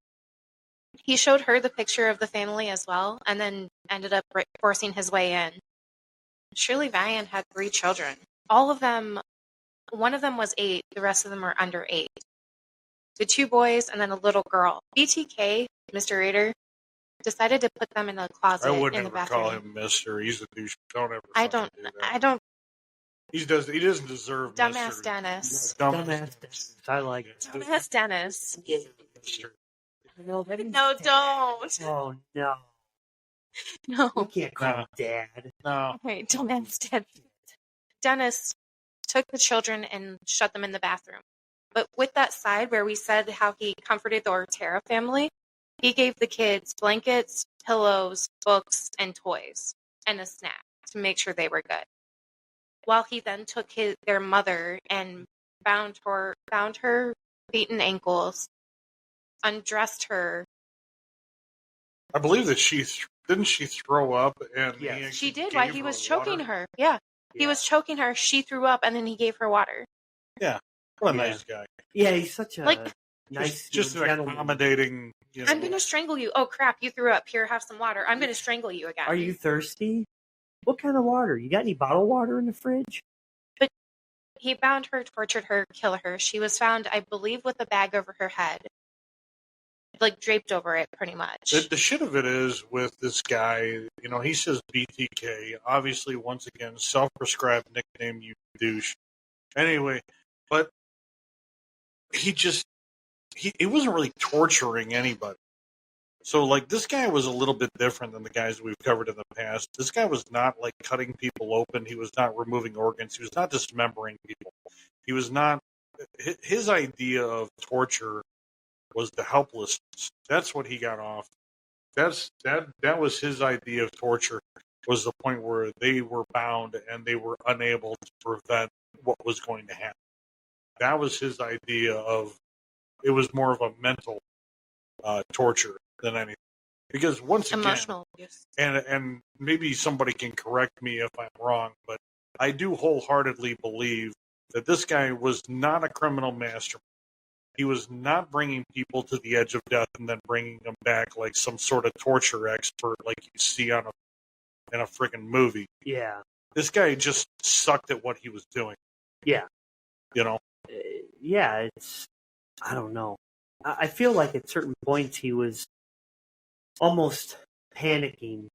Speaker 1: He showed her the picture of the family as well, and then ended up forcing his way in. Shirley Vian had 3 children. All of them, one of them was 8, the rest of them are under 8. The 2 boys and then a little girl. BTK, Mr. Rader, decided to put them in a closet
Speaker 3: I
Speaker 1: in
Speaker 3: would
Speaker 1: the
Speaker 3: never
Speaker 1: bathroom.
Speaker 3: call him Mister. He's a douche. Don't ever.
Speaker 1: I
Speaker 3: fucking
Speaker 1: don't.
Speaker 3: do that.
Speaker 1: I don't.
Speaker 3: He doesn't deserve
Speaker 1: Dumbass
Speaker 3: Mr.
Speaker 1: Dennis.
Speaker 3: Dumbass
Speaker 2: Dennis. I like it.
Speaker 1: Dumbass Dennis.
Speaker 3: Mister.
Speaker 2: No,
Speaker 1: don't.
Speaker 2: Oh, no.
Speaker 1: No.
Speaker 2: You can't call him Dad.
Speaker 3: No.
Speaker 1: Okay, dumbass Dennis. Dennis took the children and shut them in the bathroom. But with that side where we said how he comforted the Ortera family, he gave the kids blankets, pillows, books, and toys, and a snack to make sure they were good. While he then took their mother and bound her feet and ankles, undressed her.
Speaker 3: I believe that didn't she throw up and
Speaker 2: Yeah.
Speaker 3: he actually
Speaker 1: She did
Speaker 3: gave
Speaker 1: while he was choking
Speaker 3: water?
Speaker 1: her. Yeah. He was choking her. She threw up, and then he gave her water.
Speaker 3: Yeah. What a
Speaker 2: Yeah.
Speaker 3: nice guy.
Speaker 2: Yeah, he's such a
Speaker 1: Like,
Speaker 2: nice,
Speaker 3: Just an
Speaker 2: gentleman.
Speaker 3: accommodating. You know,
Speaker 1: I'm going to strangle you. Oh, crap. You threw up. Here, have some water. I'm going to strangle you again.
Speaker 2: Are you thirsty? What kind of water? You got any bottled water in the fridge?
Speaker 1: But he bound her, tortured her, killed her. She was found, I believe, with a bag over her head. Like, draped over it, pretty much.
Speaker 3: The shit of it is with this guy, you know, he says BTK. Obviously, once again, self-prescribed nickname, you douche. Anyway, but he wasn't really torturing anybody. So, like, this guy was a little bit different than the guys we've covered in the past. This guy was not, like, cutting people open. He was not removing organs. He was not dismembering people. He was not... His idea of torture was the helplessness. That's what he got off. That was his idea of torture, was the point where they were bound and they were unable to prevent what was going to happen. That was his idea of... It was more of a mental torture than anything. Because once again,
Speaker 1: emotional abuse.
Speaker 3: and maybe somebody can correct me if I'm wrong, but I do wholeheartedly believe that this guy was not a criminal mastermind. He was not bringing people to the edge of death and then bringing them back like some sort of torture expert like you see in a freaking movie.
Speaker 2: Yeah.
Speaker 3: This guy just sucked at what he was doing.
Speaker 2: Yeah.
Speaker 3: You know?
Speaker 2: Yeah, I don't know. I feel like at certain points he was almost panicking,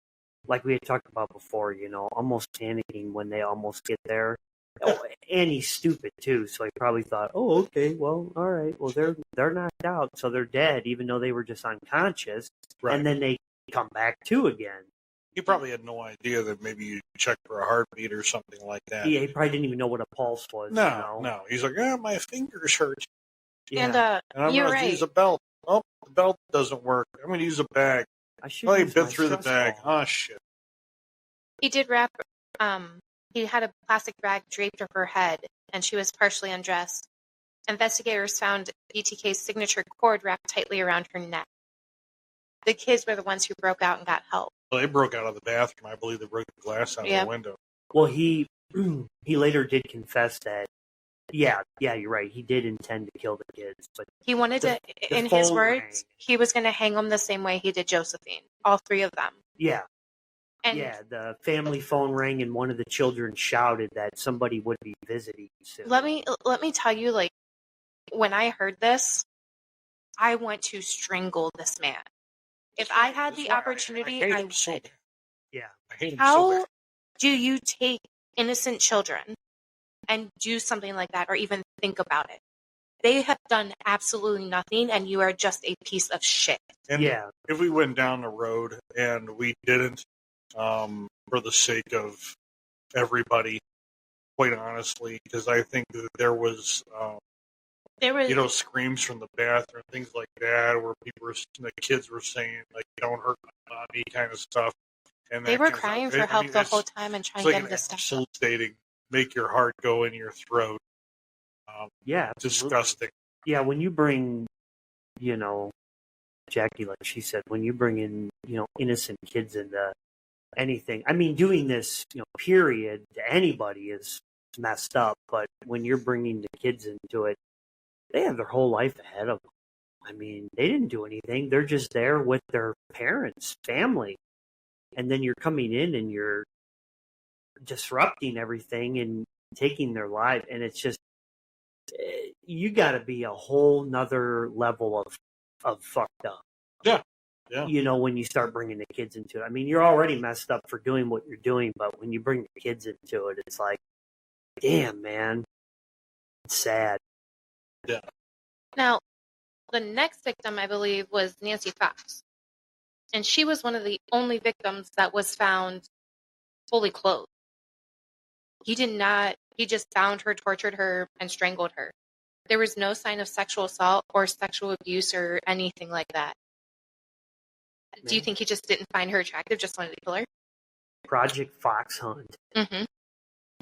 Speaker 2: like we had talked about before, you know, almost panicking when they almost get there. Oh, and he's stupid too, so he probably thought, "Oh, okay, well, all right, well they're knocked out, so they're dead, even though they were just unconscious."
Speaker 3: Right.
Speaker 2: And then they come back to again.
Speaker 3: He probably had no idea that maybe you check for a heartbeat or something like that.
Speaker 2: Yeah, he probably didn't even know what a pulse was.
Speaker 3: No. He's like, my fingers hurt.
Speaker 2: Yeah.
Speaker 1: And
Speaker 3: I'm
Speaker 1: you're
Speaker 3: going to
Speaker 1: right.
Speaker 3: use a belt. Oh, the belt doesn't work. I'm going to use a bag.
Speaker 2: I should
Speaker 3: Oh, he
Speaker 2: use
Speaker 3: bit
Speaker 2: my
Speaker 3: through the
Speaker 2: stress
Speaker 3: bag.
Speaker 2: ball.
Speaker 3: Oh, shit.
Speaker 1: He did wrap, he had a plastic bag draped over her head, and she was partially undressed. Investigators found BTK's signature cord wrapped tightly around her neck. The kids were the ones who broke out and got help.
Speaker 3: Well, they broke out of the bathroom. I believe they broke the glass out of the window.
Speaker 2: Well, he later did confess that, yeah, you're right. He did intend to kill the kids, but
Speaker 1: He wanted to, in his words, he was going to hang them the same way he did Josephine. All 3 of them.
Speaker 2: yeah,
Speaker 1: And
Speaker 2: the family phone rang and one of the children shouted that somebody would be visiting soon.
Speaker 1: let me tell you, like, when I heard this, I want to strangle this man. If I had the opportunity, I would.
Speaker 3: So
Speaker 2: Yeah.
Speaker 3: I hate him so
Speaker 1: How
Speaker 3: bad.
Speaker 1: do you take innocent children and do something like that, or even think about it? They have done absolutely nothing, and you are just a piece of shit.
Speaker 3: And
Speaker 2: Yeah.
Speaker 3: if we went down the road and we didn't, for the sake of everybody, quite honestly, because I think that there was,
Speaker 1: There was
Speaker 3: screams from the bathroom, things like that, where the kids were saying, like, "Don't hurt my mommy," kind of stuff, and
Speaker 1: they
Speaker 3: that
Speaker 1: were
Speaker 3: kind of stuff.
Speaker 1: crying for
Speaker 3: I
Speaker 1: help
Speaker 3: mean,
Speaker 1: the whole time and
Speaker 3: it's
Speaker 1: trying to
Speaker 3: like
Speaker 1: get
Speaker 3: an
Speaker 1: him to stop.
Speaker 3: absolute stating, make your heart go in your throat.
Speaker 2: Yeah, absolutely.
Speaker 3: Disgusting.
Speaker 2: Yeah, when you bring, you know, Jackie, like she said, when you bring in, innocent kids into anything, I mean, doing this, period, to anybody is messed up. But when you're bringing the kids into it, they have their whole life ahead of them. I mean, they didn't do anything. They're just there with their parents, family. And then you're coming in and you're disrupting everything and taking their life. And it's just, you got to be a whole nother level of fucked up.
Speaker 3: Yeah. Yeah.
Speaker 2: When you start bringing the kids into it. I mean, you're already messed up for doing what you're doing, but when you bring the kids into it, it's like, damn, man, it's sad.
Speaker 3: Yeah.
Speaker 1: Now, the next victim, I believe, was Nancy Fox. And she was one of the only victims that was found fully clothed. He just found her, tortured her, and strangled her. There was no sign of sexual assault or sexual abuse or anything like that. Do you think he just didn't find her attractive, just wanted to kill her?
Speaker 2: Project Fox Hunt.
Speaker 1: Mm-hmm.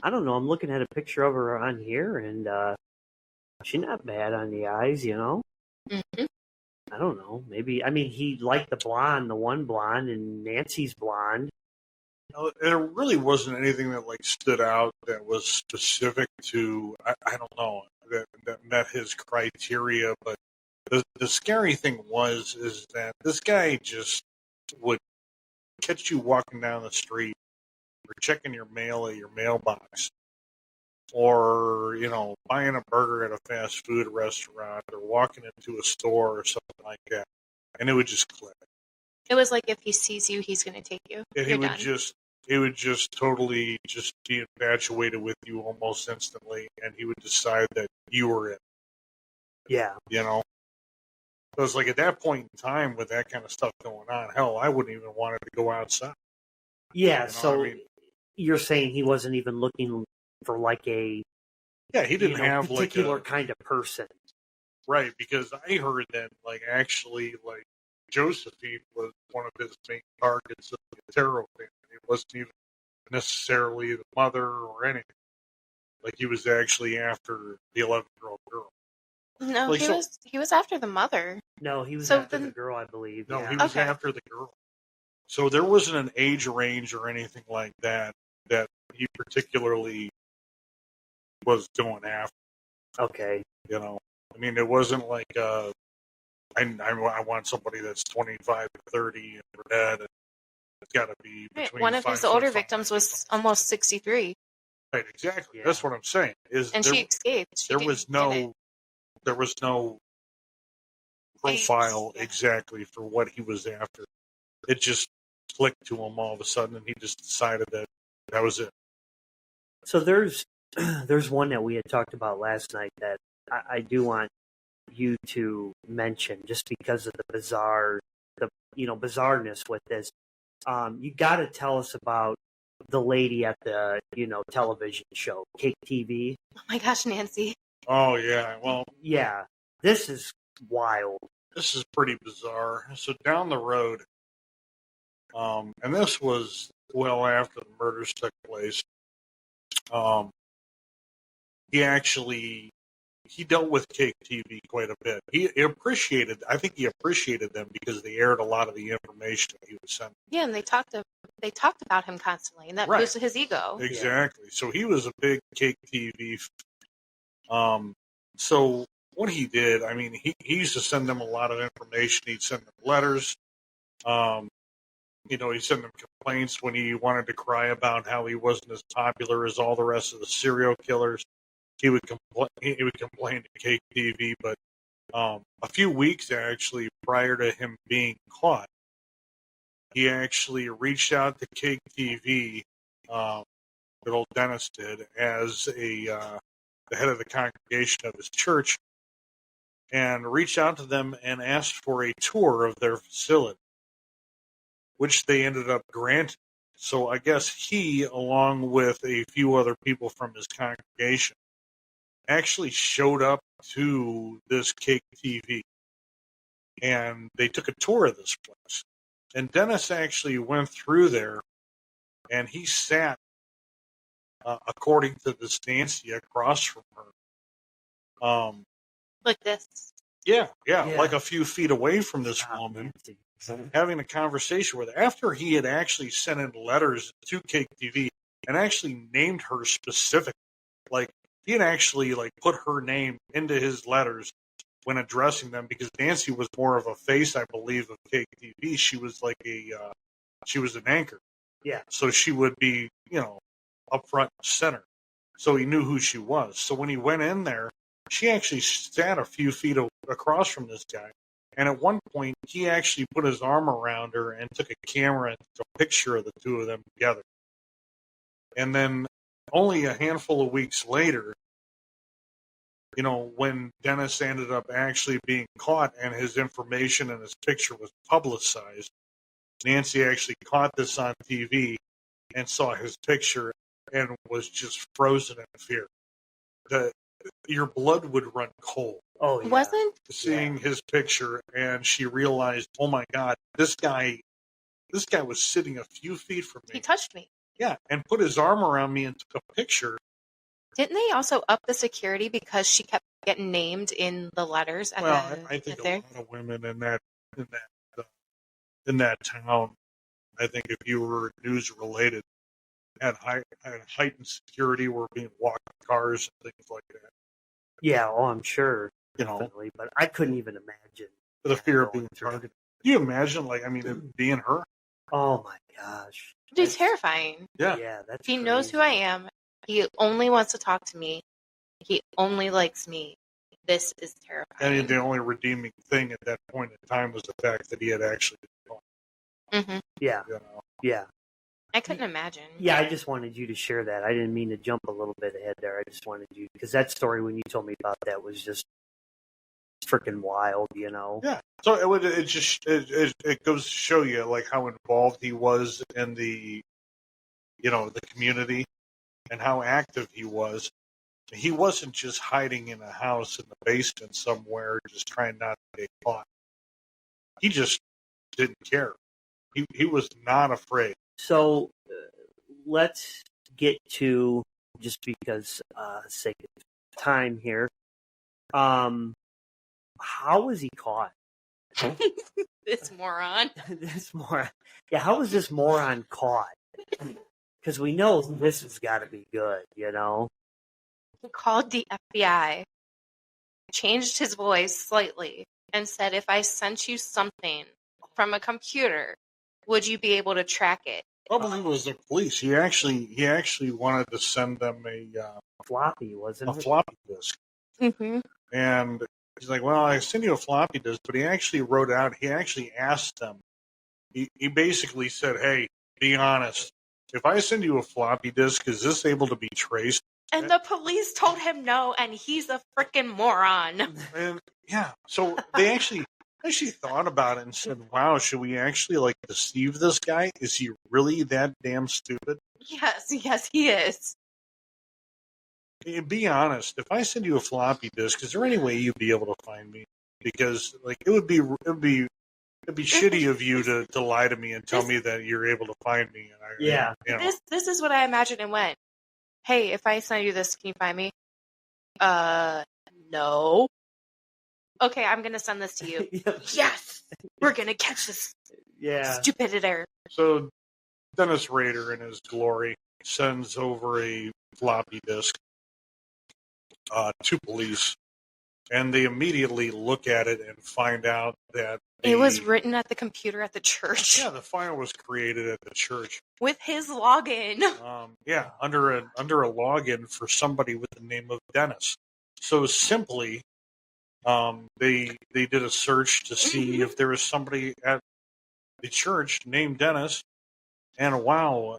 Speaker 2: I don't know. I'm looking at a picture of her on here, and she's not bad on the eyes,
Speaker 1: Mm-hmm.
Speaker 2: I don't know. Maybe, I mean, he liked the one blonde, and Nancy's blonde.
Speaker 3: There really wasn't anything that like stood out that was specific to I don't know that met his criteria. But the scary thing is that this guy just would catch you walking down the street or checking your mail at your mailbox, or buying a burger at a fast food restaurant, or walking into a store or something like that, and it would just click.
Speaker 1: It was like if he sees you, he's going to take you.
Speaker 3: And
Speaker 1: You're done.
Speaker 3: he would just totally just be infatuated with you almost instantly, and he would decide that you were it.
Speaker 2: Yeah.
Speaker 3: So it's like at that point in time with that kind of stuff going on, hell, I wouldn't even want to go outside.
Speaker 2: Yeah, you're saying he wasn't even looking for like a
Speaker 3: he didn't have
Speaker 2: particular
Speaker 3: like
Speaker 2: kind of person.
Speaker 3: Right, because I heard that like actually like Josephine was one of his main targets of the terror family. It wasn't even necessarily the mother or anything. Like he was actually after the 11-year-old girl.
Speaker 1: No,
Speaker 3: Like,
Speaker 1: he was after the mother.
Speaker 2: No, he was after the girl, I believe.
Speaker 3: No,
Speaker 2: yeah.
Speaker 3: he was after the girl. So there wasn't an age range or anything like that he particularly was going after.
Speaker 2: Okay.
Speaker 3: I mean, it wasn't like I want somebody that's 25 to 30 and we're dead. And it's got to be between
Speaker 1: one of his older victims was almost 63.
Speaker 3: Right, exactly.
Speaker 2: Yeah.
Speaker 3: That's what I'm saying.
Speaker 1: And she escaped.
Speaker 3: There was no profile exactly for what he was after. It just clicked to him all of a sudden, and he just decided that was it.
Speaker 2: So there's one that we had talked about last night that I do want you to mention, just because of the bizarreness with this. You got to tell us about the lady at the television show, Cake TV.
Speaker 1: Oh my gosh, Nancy.
Speaker 3: Oh yeah, well,
Speaker 2: yeah, this is wild.
Speaker 3: This is pretty bizarre. So down the road, and this was well after the murders took place. He dealt with Cake TV quite a bit. I think he appreciated them because they aired a lot of the information that he was sending.
Speaker 1: Yeah, and they talked about him constantly, and that boosted his ego.
Speaker 3: Exactly. Yeah. So he was a big Cake TV. So what he did, I mean, he used to send them a lot of information. He'd send them letters. He'd send them complaints when he wanted to cry about how he wasn't as popular as all the rest of the serial killers. He would complain to Cake TV, but a few weeks actually prior to him being caught, he actually reached out to Cake TV, that old Dennis did, as the head of the congregation of his church, and reached out to them and asked for a tour of their facility, which they ended up granting. So I guess he, along with a few other people from his congregation, actually showed up to this Cake TV, and they took a tour of this place. And Dennis actually went through there, and he sat, according to this Nancy, across from her.
Speaker 1: Like this.
Speaker 3: Yeah,
Speaker 2: Yeah.
Speaker 3: like a few feet away from this
Speaker 2: Stop,
Speaker 3: woman,
Speaker 2: Nancy.
Speaker 3: having a conversation with her. After he had actually sent in letters to Cake TV and actually named her specifically, like he had actually like put her name into his letters when addressing them, because Nancy was more of a face, I believe, of Cake TV. She was like she was an anchor.
Speaker 2: Yeah.
Speaker 3: So she would be, up front and center. So he knew who she was. So when he went in there, she actually sat a few feet across from this guy. And at one point, he actually put his arm around her and took a camera and took a picture of the two of them together. And then only a handful of weeks later, when Dennis ended up actually being caught and his information and his picture was publicized, Nancy actually caught this on TV and saw his picture and was just frozen in fear. Your blood would run cold.
Speaker 2: Oh, yeah.
Speaker 1: Wasn't?
Speaker 3: Seeing his picture, and she realized, oh my God, this guy was sitting a few feet from me.
Speaker 1: He touched me.
Speaker 3: Yeah, and put his arm around me and took a picture.
Speaker 1: Didn't they also up the security because she kept getting named in the letters?
Speaker 3: Well, I think a lot of women in that town, I think if you were news related, had heightened security, were being walked in cars and things like that.
Speaker 2: Yeah, I'm sure. Definitely, but I couldn't even imagine
Speaker 3: The fear of being targeted. Can you imagine, it being her?
Speaker 2: Oh my gosh.
Speaker 1: It's terrifying.
Speaker 3: Yeah.
Speaker 2: Yeah, that's
Speaker 1: He knows who I am. He only wants to talk to me. He only likes me. This is terrifying.
Speaker 3: And the only redeeming thing at that point in time was the fact that he had actually been caught.
Speaker 1: Mm-hmm.
Speaker 2: Yeah. Yeah.
Speaker 1: I couldn't imagine.
Speaker 2: Yeah, I just wanted you to share that. I didn't mean to jump a little bit ahead there. I just wanted you, because that story when you told me about that was just freaking wild,
Speaker 3: Yeah. So it goes to show you how involved he was in the the community and how active he was. He wasn't just hiding in a house in the basement somewhere, just trying not to get caught. He just didn't care. He was not afraid.
Speaker 2: So let's get to, just because sake of time here, how was he caught?
Speaker 1: This moron.
Speaker 2: How was this moron caught? Because we know this has got to be good,
Speaker 1: He called the FBI, changed his voice slightly, and said, if I sent you something from a computer, would you be able to track it?
Speaker 3: I believe it was the police. He actually wanted to send them a
Speaker 2: floppy, wasn't it?
Speaker 3: A floppy disk.
Speaker 1: Mm-hmm.
Speaker 3: And he's like, well, I send you a floppy disk, but he actually wrote out, he actually asked them, he basically said, hey, be honest, if I send you a floppy disk, is this able to be traced?
Speaker 1: And the police told him no, and he's a freaking moron.
Speaker 3: And yeah, so they actually thought about it and said, wow, should we actually deceive this guy? Is he really that damn stupid?
Speaker 1: Yes, he is.
Speaker 3: Be honest, if I send you a floppy disk, is there any way you'd be able to find me? Because it would be shitty of you to lie to me and tell me that you're able to find me. And
Speaker 1: This is what I imagined it went. Hey, if I send you this, can you find me? No. Okay, I'm gonna send this to you. Yes, we're gonna catch this stupidity.
Speaker 3: So Dennis Rader, in his glory, sends over a floppy disk to police, and they immediately look at it and find out that
Speaker 1: it was written at the computer at the church.
Speaker 3: Yeah, the file was created at the church
Speaker 1: with his login.
Speaker 3: Under a login for somebody with the name of Dennis. So simply, they did a search to see if there was somebody at the church named Dennis, and wow,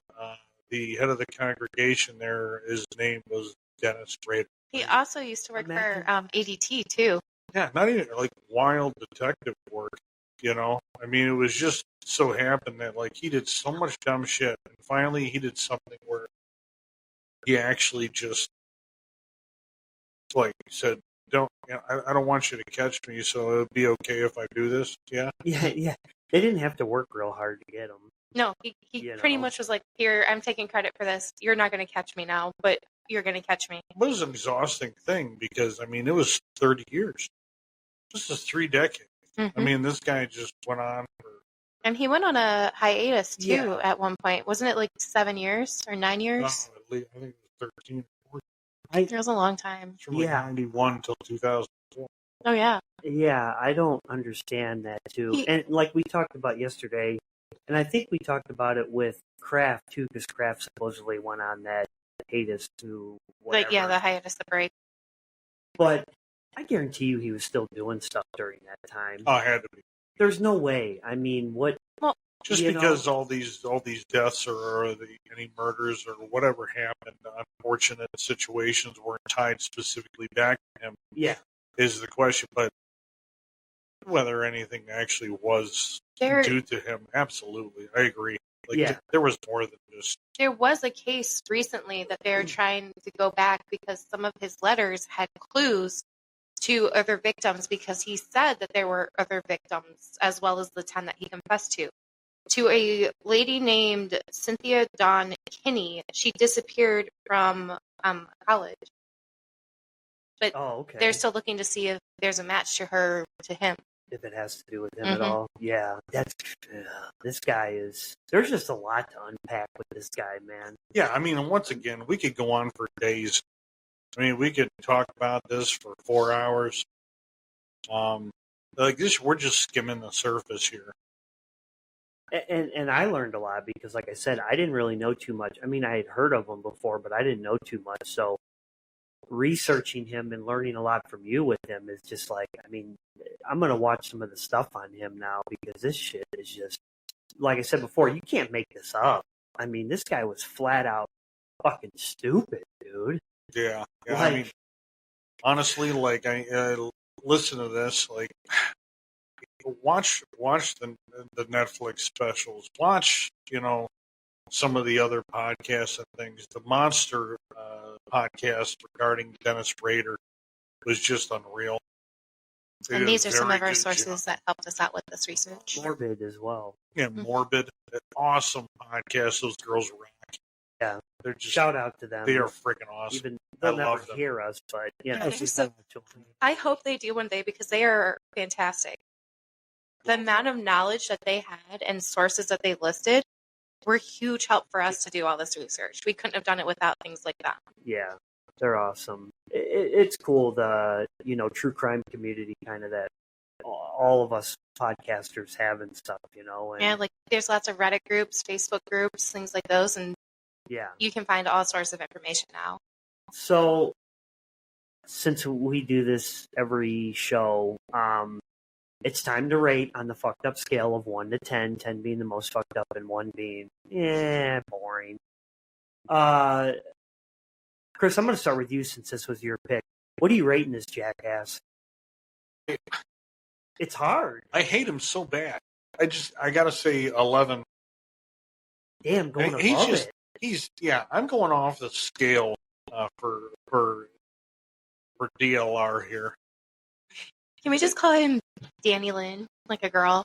Speaker 3: the head of the congregation there, his name was Dennis Rader.
Speaker 1: He also used to work for ADT too.
Speaker 3: Yeah, not even wild detective work. You know, I mean, it was just so happened that like he did so much dumb shit, and finally he did something where he actually just like said, "Don't, I don't want you to catch me, so it'll be okay if I do this." Yeah,
Speaker 2: Yeah. They didn't have to work real hard to get him.
Speaker 1: No, he pretty much was like, "Here, I'm taking credit for this. You're not going to catch me now, but you're going to catch me."
Speaker 3: it was an exhausting thing because I mean, it was 30 years. This is 3 decades.
Speaker 1: Mm-hmm.
Speaker 3: I mean, this guy just went on for.
Speaker 1: And he went on a hiatus too
Speaker 2: Yeah.
Speaker 1: at one point. Wasn't it like 7 years or 9 years?
Speaker 3: At least, I think it was 13 or 14.
Speaker 1: It was a long time.
Speaker 3: From like 91 until 2004.
Speaker 1: Oh yeah.
Speaker 2: Yeah, I don't understand that too. And like we talked about yesterday, and I think we talked about it with Kraft too, because Kraft supposedly went on that hiatus to whatever.
Speaker 1: Like, yeah, the hiatus, the break.
Speaker 2: But I guarantee you he was still doing stuff during that time.
Speaker 3: Oh, it had to be.
Speaker 2: There's no way. I mean, what?
Speaker 1: Well,
Speaker 3: just because all these deaths or any murders or whatever happened, unfortunate situations weren't tied specifically back to him.
Speaker 2: Yeah,
Speaker 3: is the question. But whether anything actually was due to him, absolutely, I agree. Like, there was more than just.
Speaker 1: There was a case recently that they're trying to go back because some of his letters had clues to other victims, because he said that there were other victims as well as the 10 that he confessed to a lady named Cynthia Dawn Kinney. She disappeared from college, but they're still looking to see if there's a match to him.
Speaker 2: If it has to do with him at all. Yeah, this guy is. There's just a lot to unpack with this guy, man.
Speaker 3: Yeah, I mean, and once again, we could go on for days. I mean, we could talk about this for 4 hours. Like this, we're just skimming the surface here.
Speaker 2: And I learned a lot because, like I said, I didn't really know too much. I mean, I had heard of him before, but I didn't know too much. So researching him and learning a lot from you with him is just like, I mean, I'm going to watch some of the stuff on him now because this shit is just, like I said before, you can't make this up. I mean, this guy was flat out fucking stupid, dude.
Speaker 3: Yeah. I mean, honestly, like, I listen to this, like, watch the Netflix specials. Watch, some of the other podcasts and things. The Monster podcast regarding Dennis Rader was just unreal.
Speaker 1: And these are some of our sources that helped us out with this research.
Speaker 2: Morbid as well.
Speaker 3: Yeah, Morbid. Awesome podcast. Those girls rock.
Speaker 2: Yeah.
Speaker 3: They're just,
Speaker 2: shout out to them.
Speaker 3: They are freaking awesome.
Speaker 2: Even they'll never hear us, but
Speaker 1: I hope they do one day because they are fantastic. The amount of knowledge that they had and sources that they listed were huge help for us to do all this research. We couldn't have done it without things like that.
Speaker 2: Yeah, they're awesome. It's cool, the true crime community kind of that all of us podcasters have and stuff, And,
Speaker 1: yeah, like there's lots of Reddit groups, Facebook groups, things like those, and you can find all sorts of information now.
Speaker 2: So, since we do this every show, it's time to rate on the fucked up scale of 1 to 10, 10 being the most fucked up and 1 being, boring. Chris, I'm going to start with you since this was your pick. What are you rating this jackass? It's hard.
Speaker 3: I hate him so bad. I got to say 11.
Speaker 2: Damn, going above it.
Speaker 3: I'm going off the scale for DLR here.
Speaker 1: Can we just call him Danny Lynn, like a girl?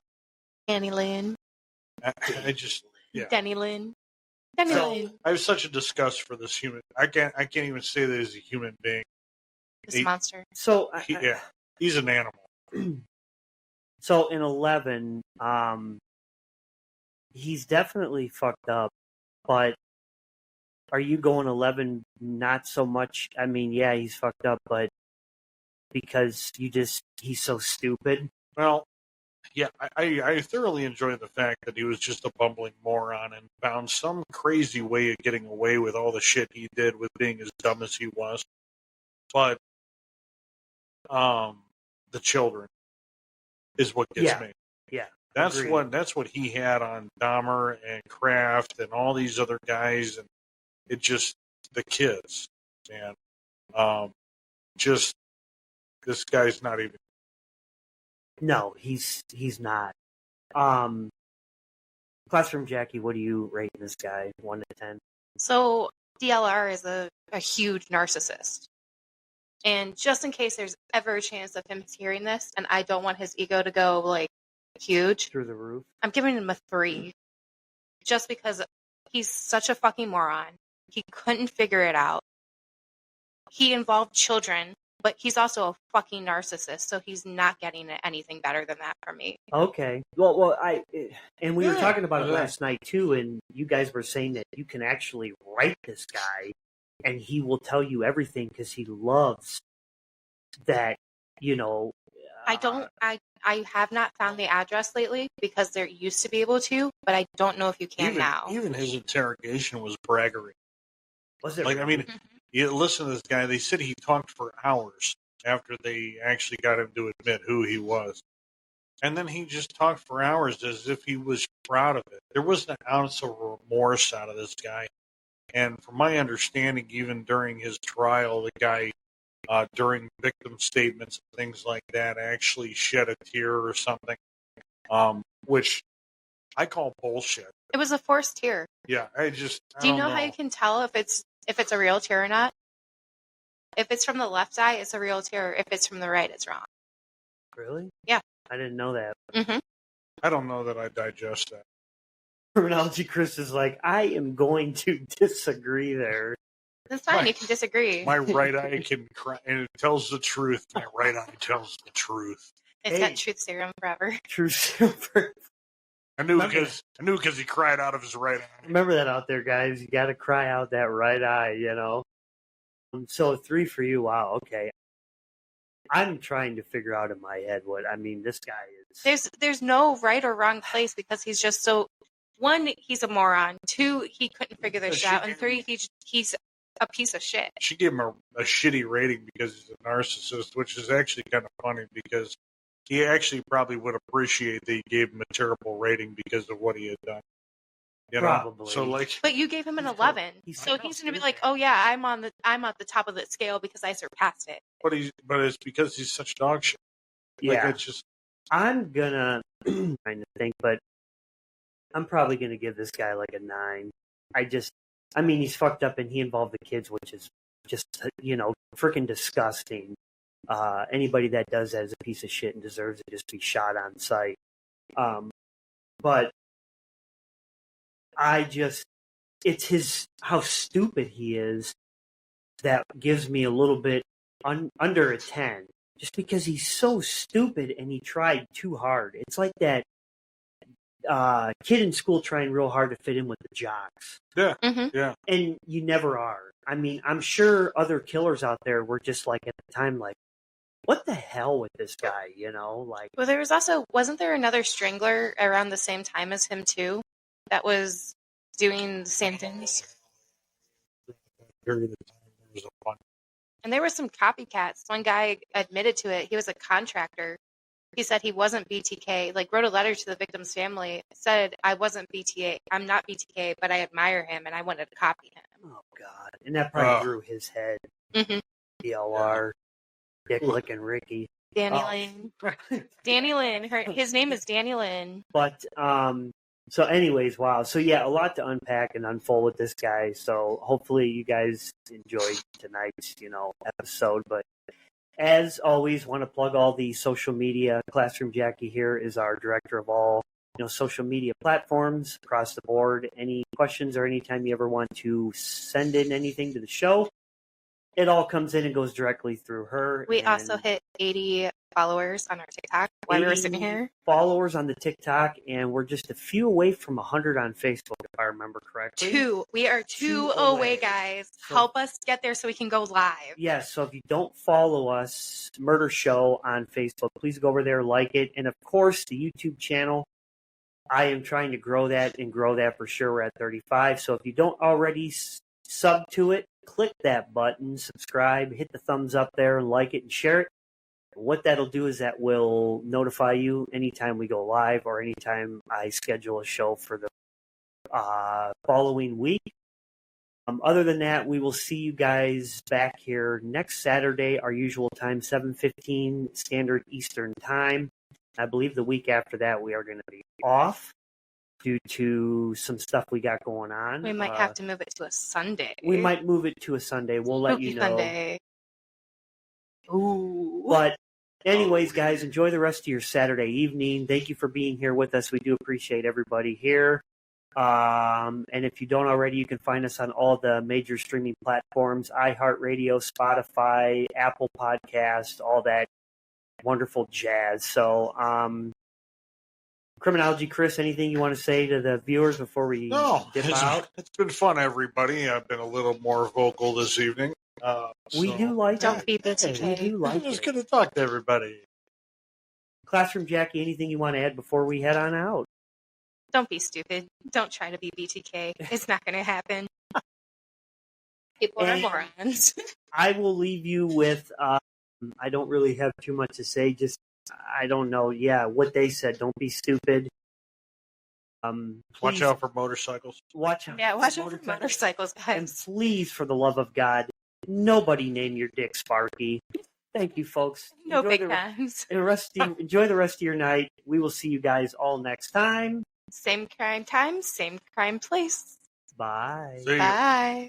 Speaker 1: Danny Lynn. Danny Lynn. Danny Lynn.
Speaker 3: I have such a disgust for this human. I can't even say that he's a human being.
Speaker 1: This monster.
Speaker 2: So
Speaker 3: he's an animal.
Speaker 2: So in 11, he's definitely fucked up, but are you going 11 not so much? I mean, yeah, he's fucked up, but because he's so stupid?
Speaker 3: Well, yeah, I thoroughly enjoyed the fact that he was just a bumbling moron and found some crazy way of getting away with all the shit he did with being as dumb as he was. But the children is what gets me.
Speaker 2: Yeah.
Speaker 3: That's what he had on Dahmer and Kraft and all these other guys, and it just the kids, and just this guy's not even.
Speaker 2: No, he's not. Classroom Jackie, what do you rate this guy, 1 to 10?
Speaker 1: So DLR is a huge narcissist. And just in case there's ever a chance of him hearing this, and I don't want his ego to go, like, huge,
Speaker 2: Through the roof?
Speaker 1: I'm giving him a 3. Just because he's such a fucking moron. He couldn't figure it out. He involved children, but he's also a fucking narcissist, so he's not getting anything better than that from me.
Speaker 2: Okay. Well, and we were talking about it last night too, and you guys were saying that you can actually write this guy, and he will tell you everything because he loves that.
Speaker 1: I have not found the address lately because there used to be able to, but I don't know if you can now.
Speaker 3: Even his interrogation was braggery.
Speaker 2: Was it?
Speaker 3: Like, I mean, you listen to this guy. They said he talked for hours after they actually got him to admit who he was. And then he just talked for hours as if he was proud of it. There wasn't an ounce of remorse out of this guy. And from my understanding, even during his trial, the guy, during victim statements and things like that, actually shed a tear or something, which I call bullshit.
Speaker 1: It was a forced tear.
Speaker 3: Yeah,
Speaker 1: Do you know how you can tell if it's a real tear or not? If it's from the left eye, it's a real tear. If it's from the right, it's wrong.
Speaker 2: Really?
Speaker 1: Yeah.
Speaker 2: I didn't know that.
Speaker 1: Mm-hmm.
Speaker 3: I don't know that I digest that.
Speaker 2: Terminology, Chris is like, I am going to disagree there.
Speaker 1: That's fine. You can disagree.
Speaker 3: My right eye can cry, and it tells the truth. My right eye tells the truth.
Speaker 1: It's got truth serum forever.
Speaker 2: Truth serum forever.
Speaker 3: I knew because he cried out of his right eye.
Speaker 2: Remember that out there, guys. You got to cry out that right eye, So 3 for you. Wow. Okay. I'm trying to figure out in my head this guy is.
Speaker 1: There's no right or wrong place because he's just so. 1, he's a moron. 2, he couldn't figure this out. And 3, he's a piece of shit.
Speaker 3: She gave him a shitty rating because he's a narcissist, which is actually kind of funny because he actually probably would appreciate that he gave him a terrible rating because of what he had done.
Speaker 2: Probably.
Speaker 3: So
Speaker 1: but you gave him an 11, so he's going to be like, "Oh yeah, I'm at the top of the scale because I surpassed it."
Speaker 3: But it's because he's such dog shit.
Speaker 2: Yeah,
Speaker 3: it's just.
Speaker 2: I'm gonna trying to think, but I'm probably gonna give this guy like a 9. He's fucked up and he involved the kids, which is just freaking disgusting. Anybody that does that is a piece of shit and deserves to just be shot on sight. But it's how stupid he is that gives me a little bit under a 10, just because he's so stupid and he tried too hard. It's like that kid in school trying real hard to fit in with the jocks.
Speaker 3: Yeah,
Speaker 1: mm-hmm.
Speaker 3: Yeah.
Speaker 2: And you never are. I'm sure other killers out there were just like at the time, like, what the hell with this guy, Well,
Speaker 1: there was wasn't there another strangler around the same time as him too, that was doing the same things? And there were some copycats. One guy admitted to it. He was a contractor. He said he wasn't BTK, wrote a letter to the victim's family, said, I wasn't BTA. I'm not BTK, but I admire him and I wanted to copy him.
Speaker 2: Oh, God. And that probably grew his head.
Speaker 1: Mm-hmm.
Speaker 2: DLR, Dick Lickin' Ricky.
Speaker 1: Danny Lynn. Danny Lynn. His name is Danny Lynn.
Speaker 2: But, so anyways, wow. So yeah, a lot to unpack and unfold with this guy. So hopefully you guys enjoyed tonight's, episode. But as always, want to plug all the social media. Classroom Jackie here is our director of all, social media platforms across the board. Any questions or anytime you ever want to send in anything to the show, it all comes in and goes directly through her.
Speaker 1: We also hit 80 followers on our TikTok while we were sitting here.
Speaker 2: Followers on the TikTok, and we're just a few away from 100 on Facebook, if I remember correctly.
Speaker 1: 2. We are 2 away, guys. So, help us get there so we can go live.
Speaker 2: Yes, so if you don't follow us, Murder Show on Facebook, please go over there, like it. And of course, the YouTube channel. I am trying to grow that for sure. We're at 35. So if you don't already sub to it, click that button, subscribe, hit the thumbs up there, like it, and share it. What that'll do is that will notify you anytime we go live or anytime I schedule a show for the following week. Other than that, we will see you guys back here next Saturday, our usual time, 7:15 Standard Eastern Time. I believe the week after that we are going to be off due to some stuff we got going on.
Speaker 1: We might have to move it to a Sunday.
Speaker 2: We might move it to a Sunday. We'll let you know.
Speaker 1: Sunday. Ooh.
Speaker 2: But anyways, guys, enjoy the rest of your Saturday evening. Thank you for being here with us. We do appreciate everybody here. And if you don't already, you can find us on all the major streaming platforms, iHeartRadio, Spotify, Apple Podcast, all that wonderful jazz. So, Criminology, Chris, anything you want to say to the viewers before we dip out?
Speaker 3: It's been fun, everybody. I've been a little more vocal this evening.
Speaker 2: We do like
Speaker 1: Don't
Speaker 2: it.
Speaker 1: be busy.
Speaker 2: We do like
Speaker 3: I'm just
Speaker 2: it.
Speaker 3: going to talk to everybody.
Speaker 2: Classroom Jackie, anything you want to add before we head on out?
Speaker 1: Don't be stupid. Don't try to be BTK. It's not going to happen. People are morons.
Speaker 2: I will leave you with, I don't really have too much to say. Just, I don't know. Yeah, what they said. Don't be stupid.
Speaker 3: Watch out for motorcycles.
Speaker 2: Watch out.
Speaker 1: Yeah, watch out for motorcycles, guys.
Speaker 2: And please, for the love of God, nobody name your dick Sparky. Thank you, folks.
Speaker 1: No big times.
Speaker 2: Enjoy the rest of your night. We will see you guys all next time.
Speaker 1: Same crime time, same crime place.
Speaker 2: Bye.
Speaker 3: See ya.
Speaker 1: Bye.